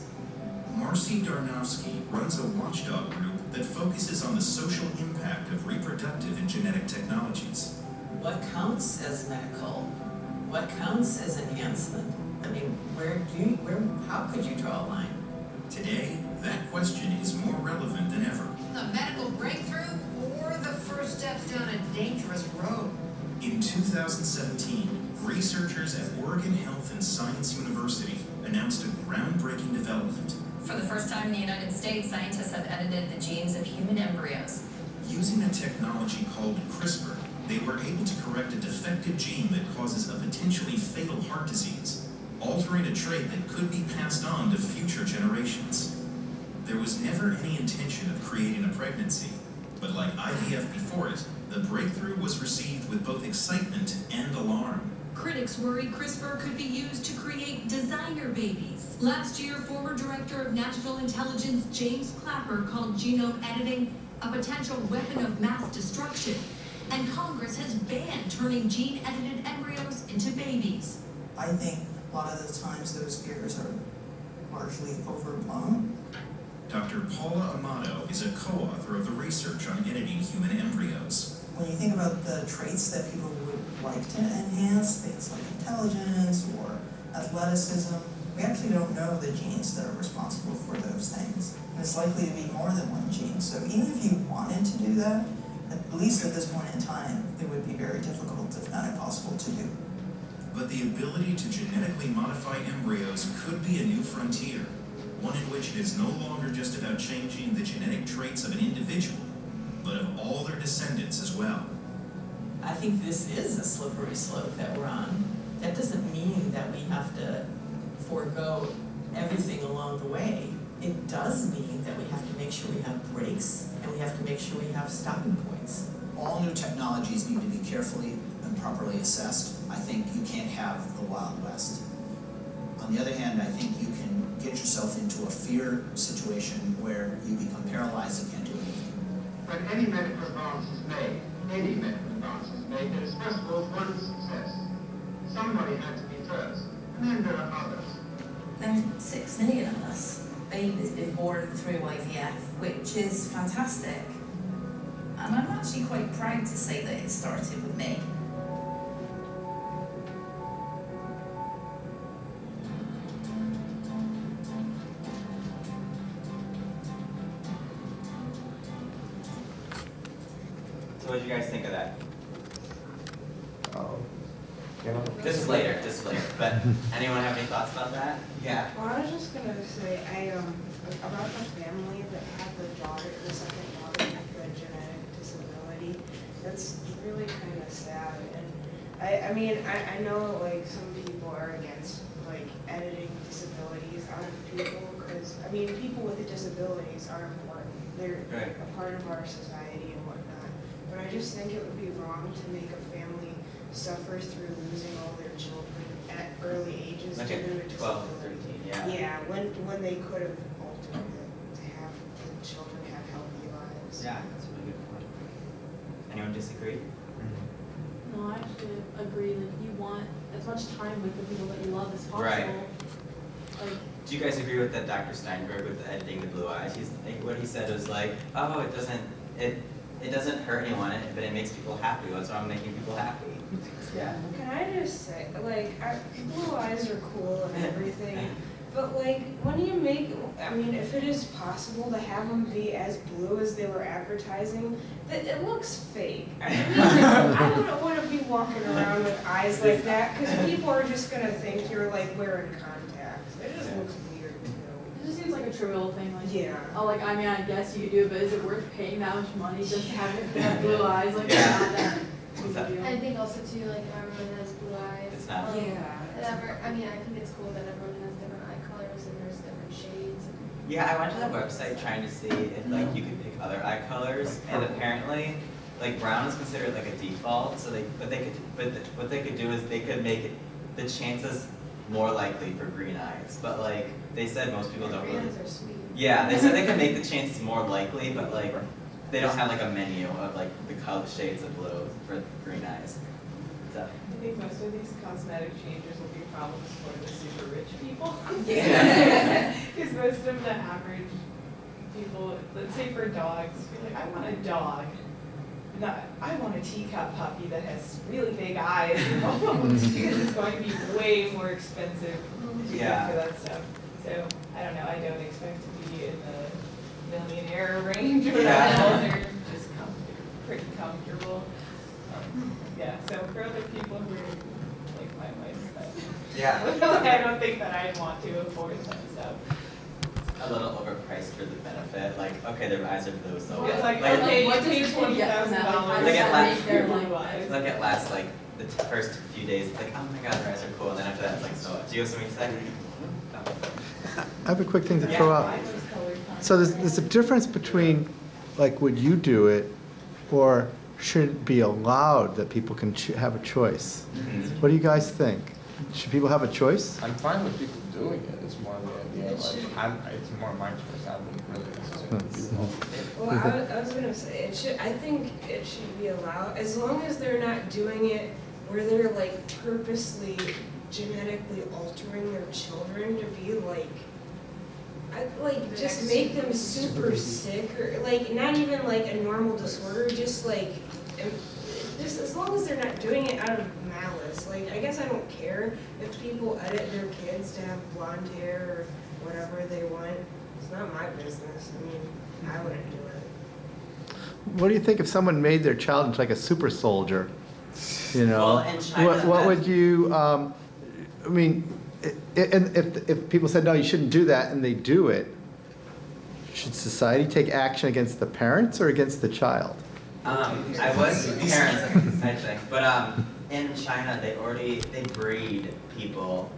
Marcy Darnowski runs a watchdog group that focuses on the social impact of reproductive and genetic technologies. What counts as medical? What counts as enhancement? I mean, how could you draw a line? Today, that question is more relevant than ever. A medical breakthrough or the first steps down a dangerous road? In 2017, Researchers at Oregon Health and Science University announced a groundbreaking development. For the first time in the United States, scientists have edited the genes of human embryos. Using a technology called CRISPR, they were able to correct a defective gene that causes a potentially fatal heart disease, altering a trait that could be passed on to future generations. There was never any intention of creating a pregnancy, but like IVF before it, the breakthrough was received with both excitement and alarm. Critics worry CRISPR could be used to create designer babies. Last year, former Director of National Intelligence James Clapper called genome editing a potential weapon of mass destruction. And Congress has banned turning gene-edited embryos into babies. I think a lot of the times those fears are largely overblown. Dr. Paula Amato is a co-author of the research on editing human embryos. When you think about the traits that people would like to enhance, things like intelligence or athleticism, we actually don't know the genes that are responsible for those things. And it's likely to be more than one gene. So even if you wanted to do that, at least at this point in time, it would be very difficult, if not impossible, to do. But the ability to genetically modify embryos could be a new frontier, one in which it is no longer just about changing the genetic traits of an individual, but of all their descendants as well. I think this is a slippery slope that we're on. That doesn't mean that we have to forego everything along the way. It does mean that we have to make sure we have brakes and we have to make sure we have stopping points. All new technologies need to be carefully and properly assessed. I think you can't have the Wild West. On the other hand, I think you can get yourself into a fear situation where you become paralyzed and can't do anything. When any medical advance is made, there is first of all one success. Somebody had to be first, and then there are others. There's 6 million of us babies being born through IVF, which is fantastic. And I'm actually quite proud to say that it started with me. So what did you guys think of that? This is later, but anyone have any thoughts about that? Yeah. Well, I was just gonna say, about the family that had the second daughter with a genetic disability, that's really kind of sad. And I mean, I know like some people are against like editing disabilities out of people, because I mean, people with disabilities are important. They're a part of our society and whatnot. But I just think it would be wrong to make a family suffer through losing all their children at early ages due to a 12, disability. 13, yeah. Yeah, when they could have altered it to have the children have healthy lives. Yeah, that's a really good point. Anyone disagree? No, I actually agree. Like, you want as much time with the people that you love as possible. Right. Like, do you guys agree with that Dr. Steinberg with editing the blue eyes? What he said was like, oh, it doesn't hurt anyone, but it makes people happy. What's wrong with making people happy? Yeah. Can I just say, like, blue eyes are cool and everything, but like, when you make, I mean, if it is possible to have them be as blue as they were advertising, it looks fake. I mean, I wouldn't want to be walking around with eyes like that, because people are just gonna think you're like wearing contacts. It just looks weird too. it just seems like a trivial thing. Like, Yeah. oh, like, I mean, I guess you could do it, but is it worth paying that much money just to have it have blue eyes? Like, not that big a deal. I think also too, like, everyone has blue eyes. It's not. I mean, I think it's cool that everyone has different eye colors and there's different shades. Yeah, I went to the website trying to see if like you could pick other eye colors, and apparently, like brown is considered like a default. So what they could do is they could make it, the chances more likely for green eyes. But like they said, most people don't really. Green eyes are sweet. Yeah, they said they could make the chances more likely, but like they don't have like a menu of like the color shades of blue for green eyes. So. I think most of these cosmetic changes will be problems for the super rich people. Yeah. Because most of the average people, let's say for dogs, you're like, I want a dog. Not, I want a teacup puppy that has really big eyes, because it's going to be way more expensive to get for that stuff. So I don't know. I don't expect to be in the millionaire range or whatever. They're just pretty comfortable. Yeah. So for other people who are like my wife, but Yeah. I don't think that I'd want to afford that stuff. A little overpriced for the benefit, like, okay, their eyes are blue, so. It's like, okay, you pay $20,000. Look at last, like, the first few days, like, oh my god, their eyes are cool, and then after that, it's like, so, do you have something to say? No. I have a quick thing to throw out. So there's a difference between, like, would you do it, or should it be allowed that people can have a choice? Mm-hmm. What do you guys think? Should people have a choice? I'm fine with people doing it. It's more the idea, like, it's more my choice. I wouldn't really necessarily do Well, I was gonna say, I think it should be allowed, as long as they're not doing it where they're like purposely genetically altering their children to be like, just make them super sick, or like, not even like a normal disorder, just like, just as long as they're not doing it out of malice. Like, I guess I don't care if people edit their kids to have blonde hair or whatever they want. It's not my business. I mean, I wouldn't do it. What do you think if someone made their child into like a super soldier? You know, Well, in China, what would you? I mean, and if people said no, you shouldn't do that, and they do it, should society take action against the parents or against the child? I was parents, I think, but in China they breed people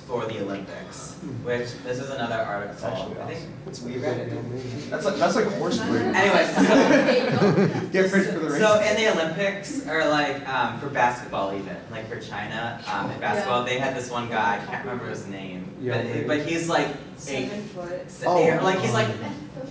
for the Olympics, which this is another article. I think we read it. That's like horse breeding. Anyway, Get ready for the race. so in the Olympics, or like for basketball even, like for China, in basketball they had this one guy, I can't remember his name, but he's like 7 foot. like he's like,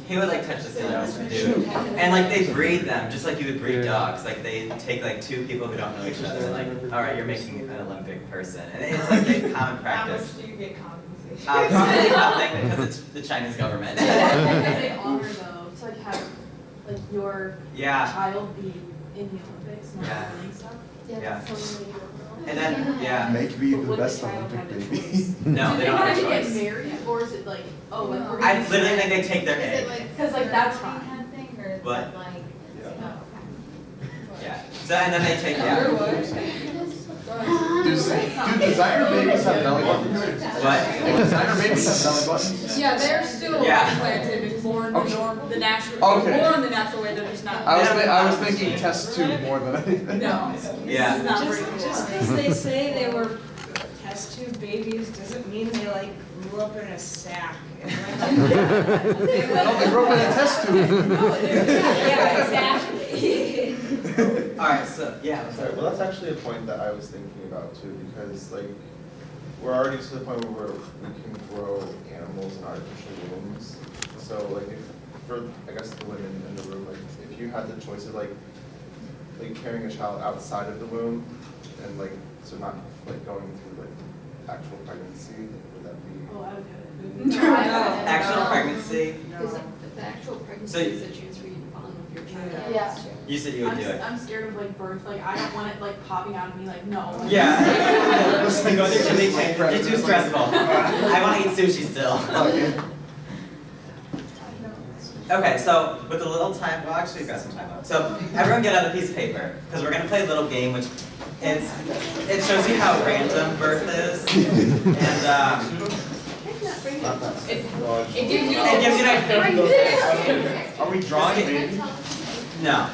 he would like touch the ceiling, I was dude. And like they breed them, just like you would breed dogs. Like they take like two people who don't know each other and like, all right, you're making an Olympic person. And it's like a common practice. How much do you get compensated? Probably nothing because it's the Chinese government. They honor though, to like have like your child be in the Olympics, not winning stuff. Yeah. And then, Make me the best Olympic baby. No, Do they they don't have have to a get choice. married, or is it like, oh, like we're I gonna literally think they take their egg. because like that's fine. What? Yeah. So and then they take Do designer babies have belly buttons? What? Do designer babies have belly buttons? Yeah, they're still implanted and born the natural, Okay. born the natural way. They're just not. I was thinking test tube more than anything. No. Yeah. Just because they say they were test tube babies doesn't mean they like grew up in a sack. And, like, They grew up in a test tube. yeah, exactly. Alright, so Sorry, well that's actually a point that I was thinking about too, because like we're already to the point where we can grow animals in artificial wombs. So like if for I guess the women in the room, like if you had the choice of like carrying a child outside of the womb and like so not like going through like actual pregnancy, would that be Oh, I would do it. Actual pregnancy? Because the actual pregnancy So- is a chance for you to bond with your child. Yeah. You said you would do it. I'm scared of like birth. Like I don't want it like popping out of me. Like no. Like, Yeah. It's too stressful. I want to eat sushi still. Okay, so with a little time, well actually we've got some time left. So everyone get out a piece of paper, because we're going to play a little game which it shows you how random birth is. And It gives you Are we drawing it? No.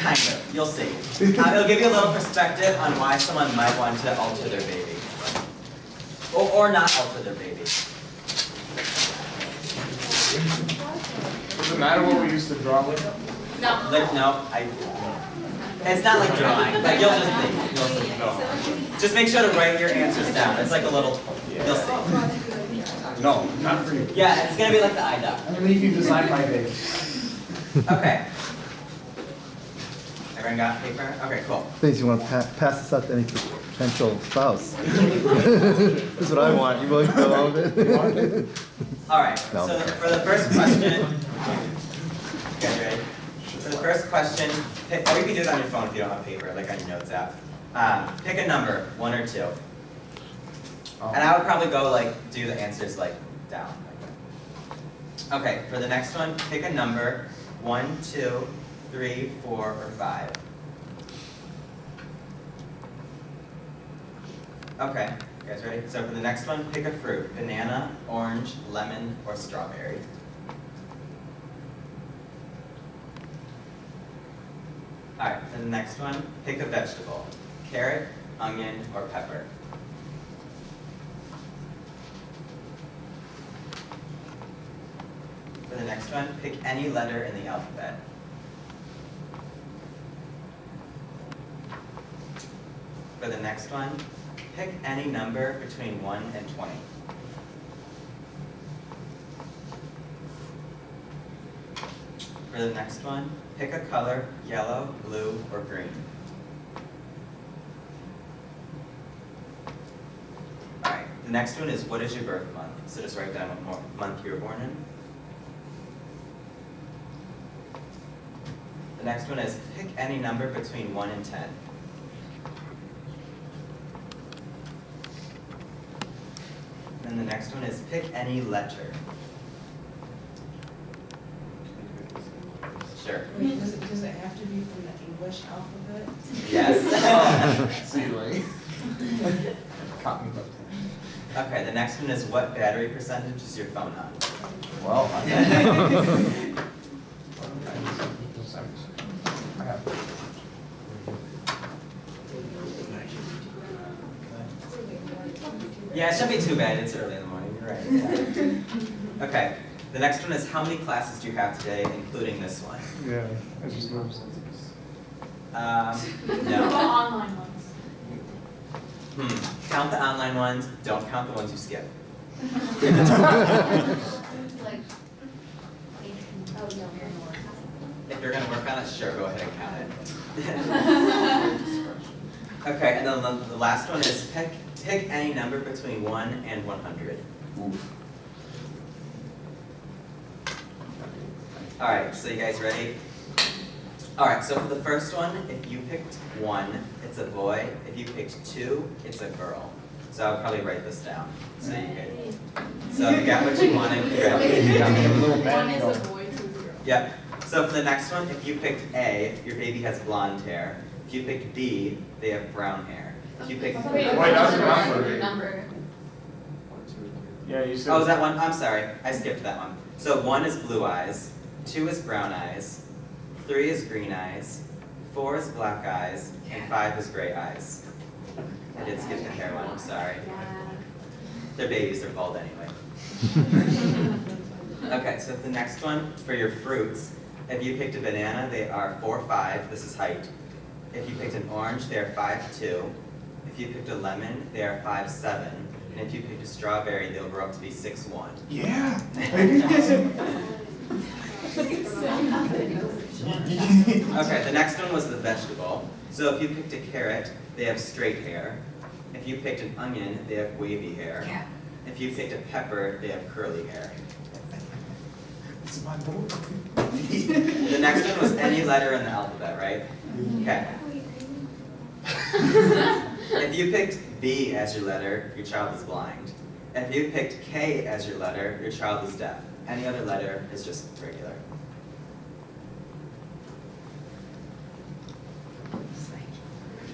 Kind of. You'll see. It'll give you a little perspective on why someone might want to alter their baby. Or not alter their baby. Does it matter what we used to draw with? No. No, it's not like drawing. Like you'll just think. You'll see. Just make sure to write your answers down. It's like a little, you'll see. No, not for you. Yeah, it's gonna be like the eye duck. I'm gonna leave you design my baby. Okay. Everyone got paper? Okay, cool. Things you want to pass this out to any potential spouse. This is what I want. You willing to go along with it? Alright, No. so for the first question, you guys ready? For the first question, pick, or you can do it on your phone if you don't have paper, like on your notes app. Pick a number, 1 or 2. And I would probably go like, do the answers like down. Okay, for the next one, pick a number, 1, 2, 3, 4, or 5. Okay, you guys ready? So for the next one, pick a fruit. Banana, orange, lemon, or strawberry. Alright, for the next one, pick a vegetable. Carrot, onion, or pepper. For the next one, pick any letter in the alphabet. For the next one, pick any number between 1 and 20. For the next one, pick a color, yellow, blue, or green. Alright, the next one is what is your birth month? So just write down what month you were born in. The next one is pick any number between 1 and 10. And the next one is pick any letter. Sure. Wait, does it have to be from the English alphabet? Yes. Ceiling. Cotton bud. Okay, the next one is what battery percentage is your phone on? Well, Yeah, it shouldn't be too bad. It's early in the morning. You're right. Yeah. Okay, the next one is how many classes do you have today, including this one? Yeah, I just love What No. about online ones? Count the online ones. Don't count the ones you skip. Like, oh, no, If you're gonna work on it, sure, go ahead and count it. Okay, and then the last one is pick any number between 1 and 100. Alright, so you guys ready? Alright, so for the first one, if you picked 1, it's a boy. If you picked 2, it's a girl. So I'll probably write this down. So you could. So you got what you wanted. One is a boy, 2 is a girl. Yep. So for the next one, if you picked A, your baby has blonde hair. If you picked B, they have brown hair. If you picked Wait, that's a number. Yeah, you said. Oh, is that one? I'm sorry, I skipped that one. So 1 is blue eyes, 2 is brown eyes, 3 is green eyes, 4 is black eyes, and 5 is gray eyes. I did skip the hair one, I'm sorry. They're babies, they're bald anyway. Okay, so the next one, for your fruits, if you picked a banana, they are 4'5", this is height. If you picked an orange, they are 5'2". If you picked a lemon, they are 5'7". And if you picked a strawberry, they'll grow up to be 6'1". Yeah. Okay, the next one was the vegetable. So if you picked a carrot, they have straight hair. If you picked an onion, they have wavy hair. If you picked a pepper, they have curly hair. It's my board. The next one was any letter in the alphabet, right? Okay. If you picked B as your letter, your child is blind. If you picked K as your letter, your child is deaf. Any other letter is just regular.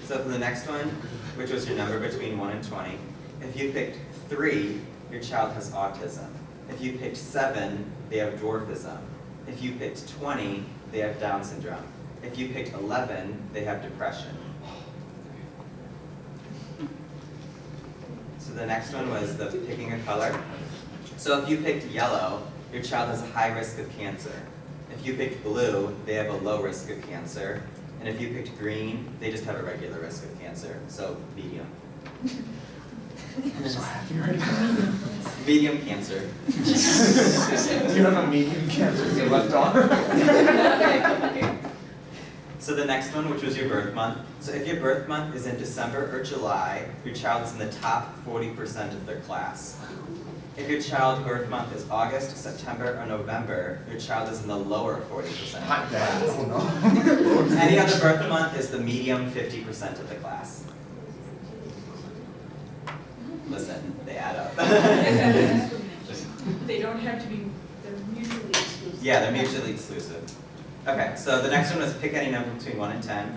So for the next one, which was your number between 1 and 20, if you picked 3, your child has autism. If you picked 7, they have dwarfism. If you picked 20, they have Down syndrome. If you picked 11, they have depression. So the next one was the picking a color. So if you picked yellow, your child has a high risk of cancer. If you picked blue, they have a low risk of cancer. And if you picked green, they just have a regular risk of cancer, so medium. I'm so happy right now. Medium cancer. You have a medium cancer in your left arm. So the next one, which was your birth month. So if your birth month is in December or July, your child is in the top 40% of their class. If your child's birth month is August, September, or November, your child is in the lower 40% of the class. Oh, no. Any other birth month is the medium 50% of the class. Listen, they add up. They don't have to be, they're mutually exclusive. Yeah, they're mutually exclusive. Okay, so the next one was pick any number between 1 and 10.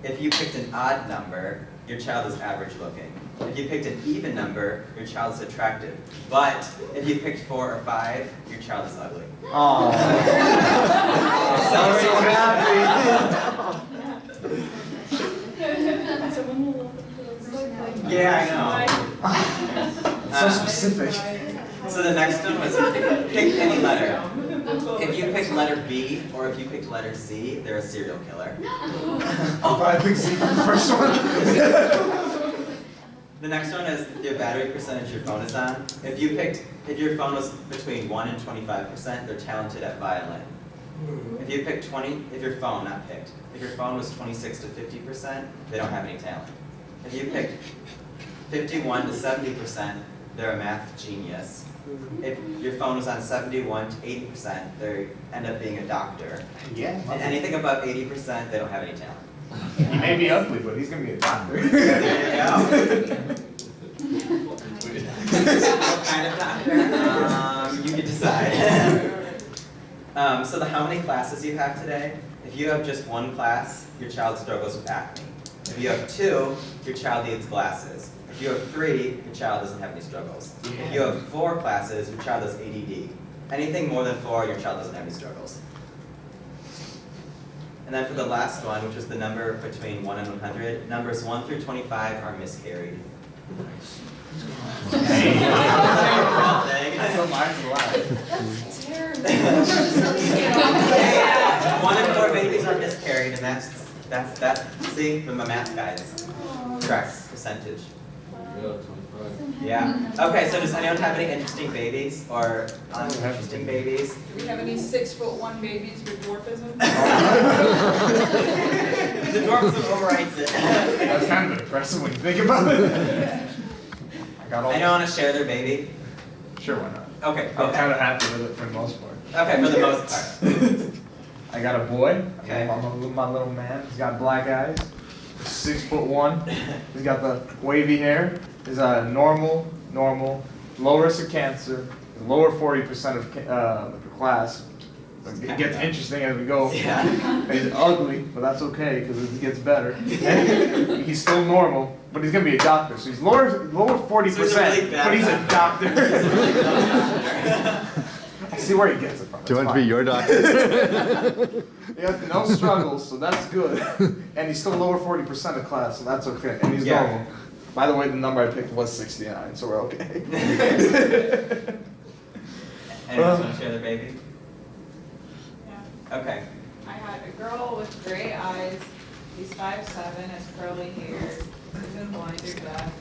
If you picked an odd number, your child is average looking. If you picked an even number, your child is attractive. But if you picked 4 or 5, your child is ugly. Oh. I'm so happy. Yeah, I know. So specific. So the next one was pick any letter. If you picked letter B or if you picked letter C, they're a serial killer. Oh, I picked C for the first one. The next one is your battery percentage your phone is on. If your phone was between 1 and 25%, they're talented at violin. If you picked if your phone, not picked, if your phone was 26 to 50%, they don't have any talent. If you picked 51 to 70%, they're a math genius. If your phone was on 71 to 80%, they end up being a doctor. Yeah. And anything above 80%, they don't have any talent. He may be ugly, but he's gonna be a doctor. There you go. What kind of doctor? You can decide. So how many classes you have today? If you have just 1 class, your child struggles with acne. If you have 2, your child needs glasses. If you have 3, your child doesn't have any struggles. If you have 4 classes, your child has ADD. Anything more than 4, your child doesn't have any struggles. And then for the last one, which is the number between 1 and 100, numbers 1 through 25 are miscarried. So mine's alive. That's terrible. 1 in 4 babies are miscarried, and that's see, from my math guys. Correct percentage. Yeah. Okay, so does anyone have any interesting babies or uninteresting babies? Do we have any 6'1" babies with dwarfism? The dwarfism overwrites it. That's kind of impressive when you think about it. Anyone want to share their baby? Sure, why not? Okay, I'm kind of happy with it for the most part. Okay, for the most part. I got a boy. Okay. My little man. He's got black eyes. 6'1". He's got the wavy hair. He's normal, low risk of cancer, lower 40% of the class. It gets interesting as we go. Yeah. He's ugly, but that's okay because it gets better. And he's still normal, but he's gonna be a doctor. So he's lower 40%, but he's a doctor. I see where he gets it from. Do you want to be your doctor? He has no struggles, so that's good. And he's still lower 40% of class, so that's okay. And he's normal. By the way, the number I picked was 69, so we're okay. Anyone else want to share their baby? Yeah. Okay. I had a girl with gray eyes. He's 5'7", has curly hair, isn't blind or deaf,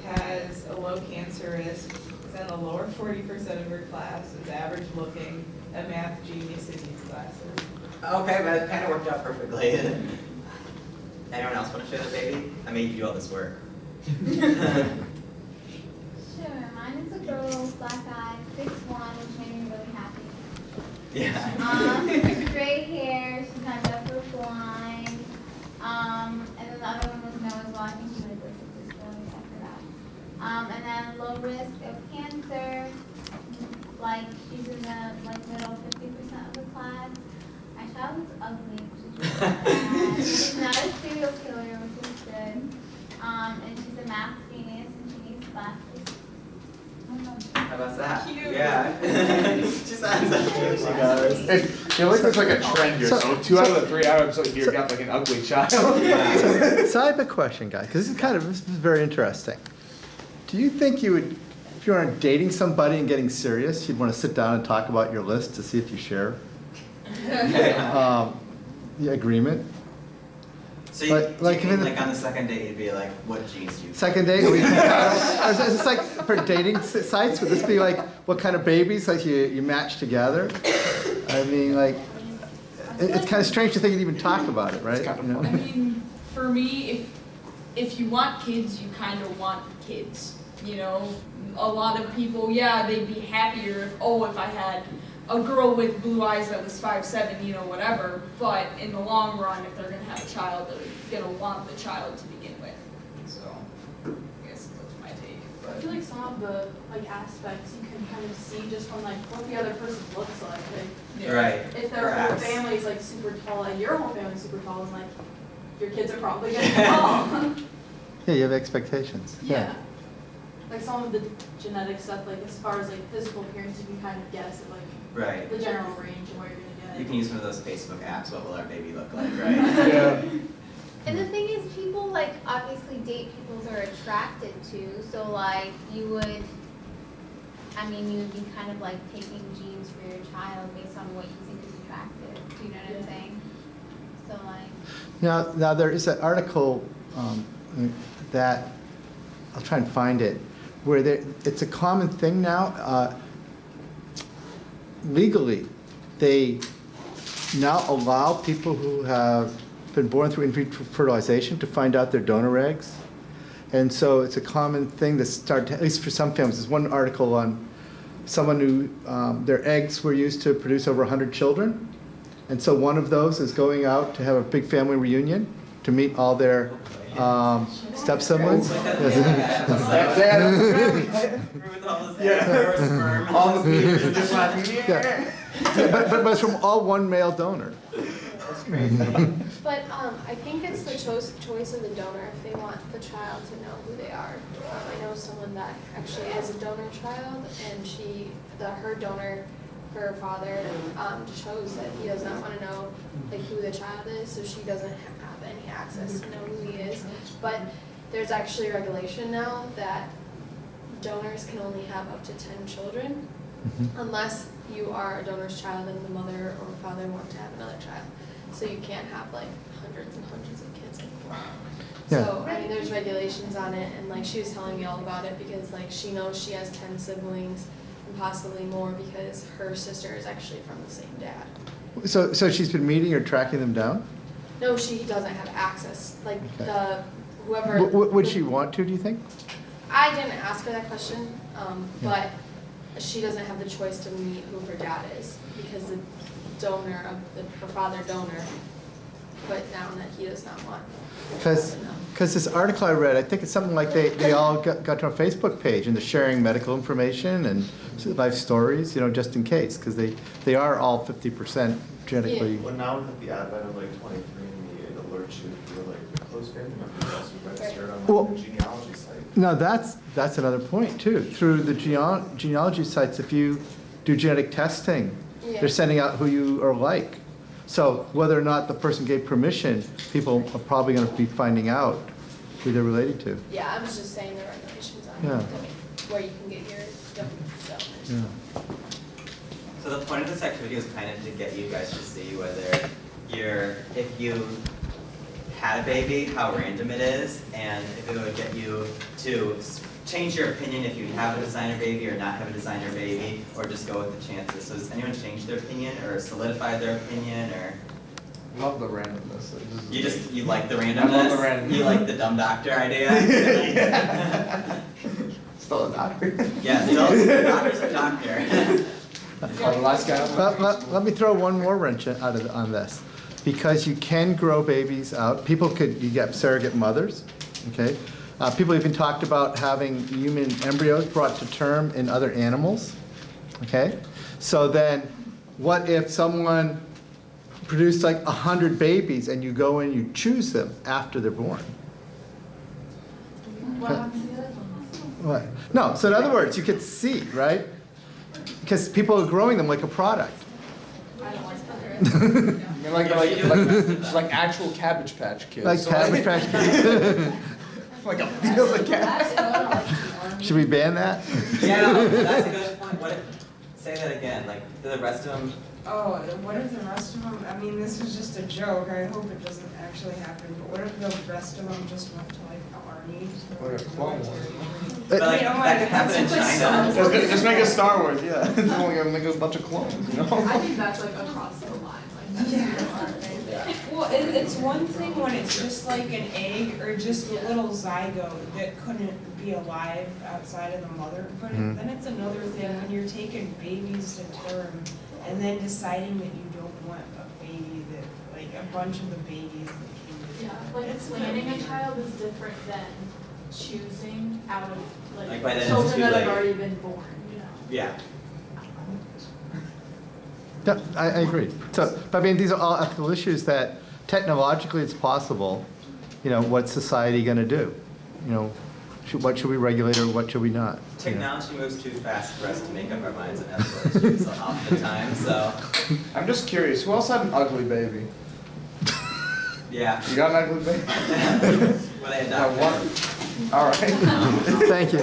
has a low cancer risk, is in the lower 40% of her class, is average looking, a math genius and needs glasses. Okay, but it kind of worked out perfectly. Anyone else want to share their baby? I made you do all this work. Sure, mine is a girl, black eyes, 6'1", which made me really happy. Yeah. Gray hair, she's not deaf or blind. And then the other one was Noah's Law, I think she was this really after that. And then low risk of cancer, like she's in the middle 50% of the class. My child is ugly, which is really bad. She's not a serial killer, which is good. And she's a math genius and she needs glasses. How about that? Cute. Yeah. Just adds up to it. I feel like there's like a trend here. So 2 out of the 3 episodes here got like an ugly child. So I have a question, guys, because this is very interesting. Do you think you would, if you were dating somebody and getting serious, you'd want to sit down and talk about your list to see if you share the agreement? So you, like on the second date, you'd be like, what jeans do you? Second date? Is this like for dating sites? Would this be like what kind of babies like you match together? I mean, like, it's kind of strange to think you'd even talk about it, right? I mean, for me, if you want kids, you kind of want kids. You know, a lot of people, yeah, they'd be happier if I had a girl with blue eyes that was 5'7", you know, whatever. But in the long run, if they're gonna have a child, they're gonna want the child to begin with. So, I guess that's my take. I feel like some of the aspects you can kind of see just from what the other person looks like. Right. If their whole Perhaps. family's super tall, your whole family's super tall, and your kids are probably gonna be tall. Yeah, you have expectations. Yeah. Like some of the genetic stuff, like as far as like physical appearance, you can kind of guess at like Right. the general range of what you're gonna get. You can use one of those Facebook apps, what will our baby look like, right? Yeah. And the thing is, people like obviously date people they're attracted to. So like you would, I mean, you would be kind of like picking genes for your child based on what you think is attractive. Do you know what I'm saying? So like. Now there is an article that, I'll try and find it, where it's a common thing now. Legally, they now allow people who have been born through in vitro fertilization to find out their donor eggs. And so it's a common thing that started, at least for some families. There's one article on someone who, their eggs were used to produce over 100 children. And so one of those is going out to have a big family reunion to meet all their step siblings. All the peers are just like, yeah. But it's from all one male donor. That's crazy. But I think it's the choice of the donor if they want the child to know who they are. I know someone that actually has a donor child, and her donor, her father, chose that he does not want to know like who the child is, so she doesn't have any access to know who he is. But there's actually regulation now that donors can only have up to 10 children, unless you are a donor's child and the mother or father want to have another child. So you can't have like hundreds and hundreds of kids anymore. Yeah. So I mean, there's regulations on it, and like she was telling me all about it because like she knows she has 10 siblings and possibly more because her sister is actually from the same dad. So she's been meeting or tracking them down? No, she doesn't have access. Like Okay. whoever. Would she want to, do you think? I didn't ask her that question, but she doesn't have the choice to meet who her dad is because the donor her father donor put down that he does not want. Because this article I read, I think it's something like they all got to a Facebook page and they're sharing medical information and life stories, just in case, because they are all 50% genetically. Well, now with the advent of like 23andMe, it alerts you if you're like close family members also registered on the genealogy site. No, that's another point too. Through the genealogy sites, if you do genetic testing, they're sending out who you are like. So whether or not the person gave permission, people are probably going to be finding out who they're related to. Yeah, I was just saying the regulations on where you can get your donors. Yeah. So the point of this activity is kind of to get you guys to see whether if you had a baby, how random it is, and if it would get you to change your opinion if you have a designer baby or not have a designer baby, or just go with the chances. So does anyone change their opinion or solidify their opinion, or? Love the randomness. You like the randomness? I love the randomness. You like the dumb doctor idea? Yeah. Still a doctor. Yeah, still a doctor's a doctor. Let me throw one more wrench on this. Because you can grow babies out. You get surrogate mothers, okay? People even talked about having human embryos brought to term in other animals, okay? So then, what if someone produced like 100 babies and you go and you choose them after they're born? What? No, so in other words, you could see, right? Because people are growing them like a product. like actual Cabbage Patch Kids. Like Cabbage Patch Kids. Like a field of cabbage. Should we ban that? Yeah, that's a good point. Say that again. Like, do the rest of them? Oh, what if the rest of them? I mean, this is just a joke. I hope it doesn't actually happen. But what if the rest of them just went to like the army? Or a Clone Wars. But like, that could happen in China. Just make a Star Wars, yeah. Only gonna make a bunch of clones, I think that's like across the line. Well, it's one thing when it's just like an egg or just a little zygote that couldn't be alive outside of the mother. But then it's another thing when you're taking babies to term and then deciding that you don't want a baby that, like a bunch of the babies that came to Like planning a child is different than choosing out of Like by then it's children too that have late. already been born, Yeah. Yeah, I agree. So, but I mean, these are all ethical issues that technologically it's possible. What's society going to do? you know, what should we regulate or what should we not? Technology moves too fast for us to make up our minds on ethical issues half the time, so. I'm just curious, who else had an ugly baby? Yeah. You got an ugly baby? Well, they adopted. All right. Thank you.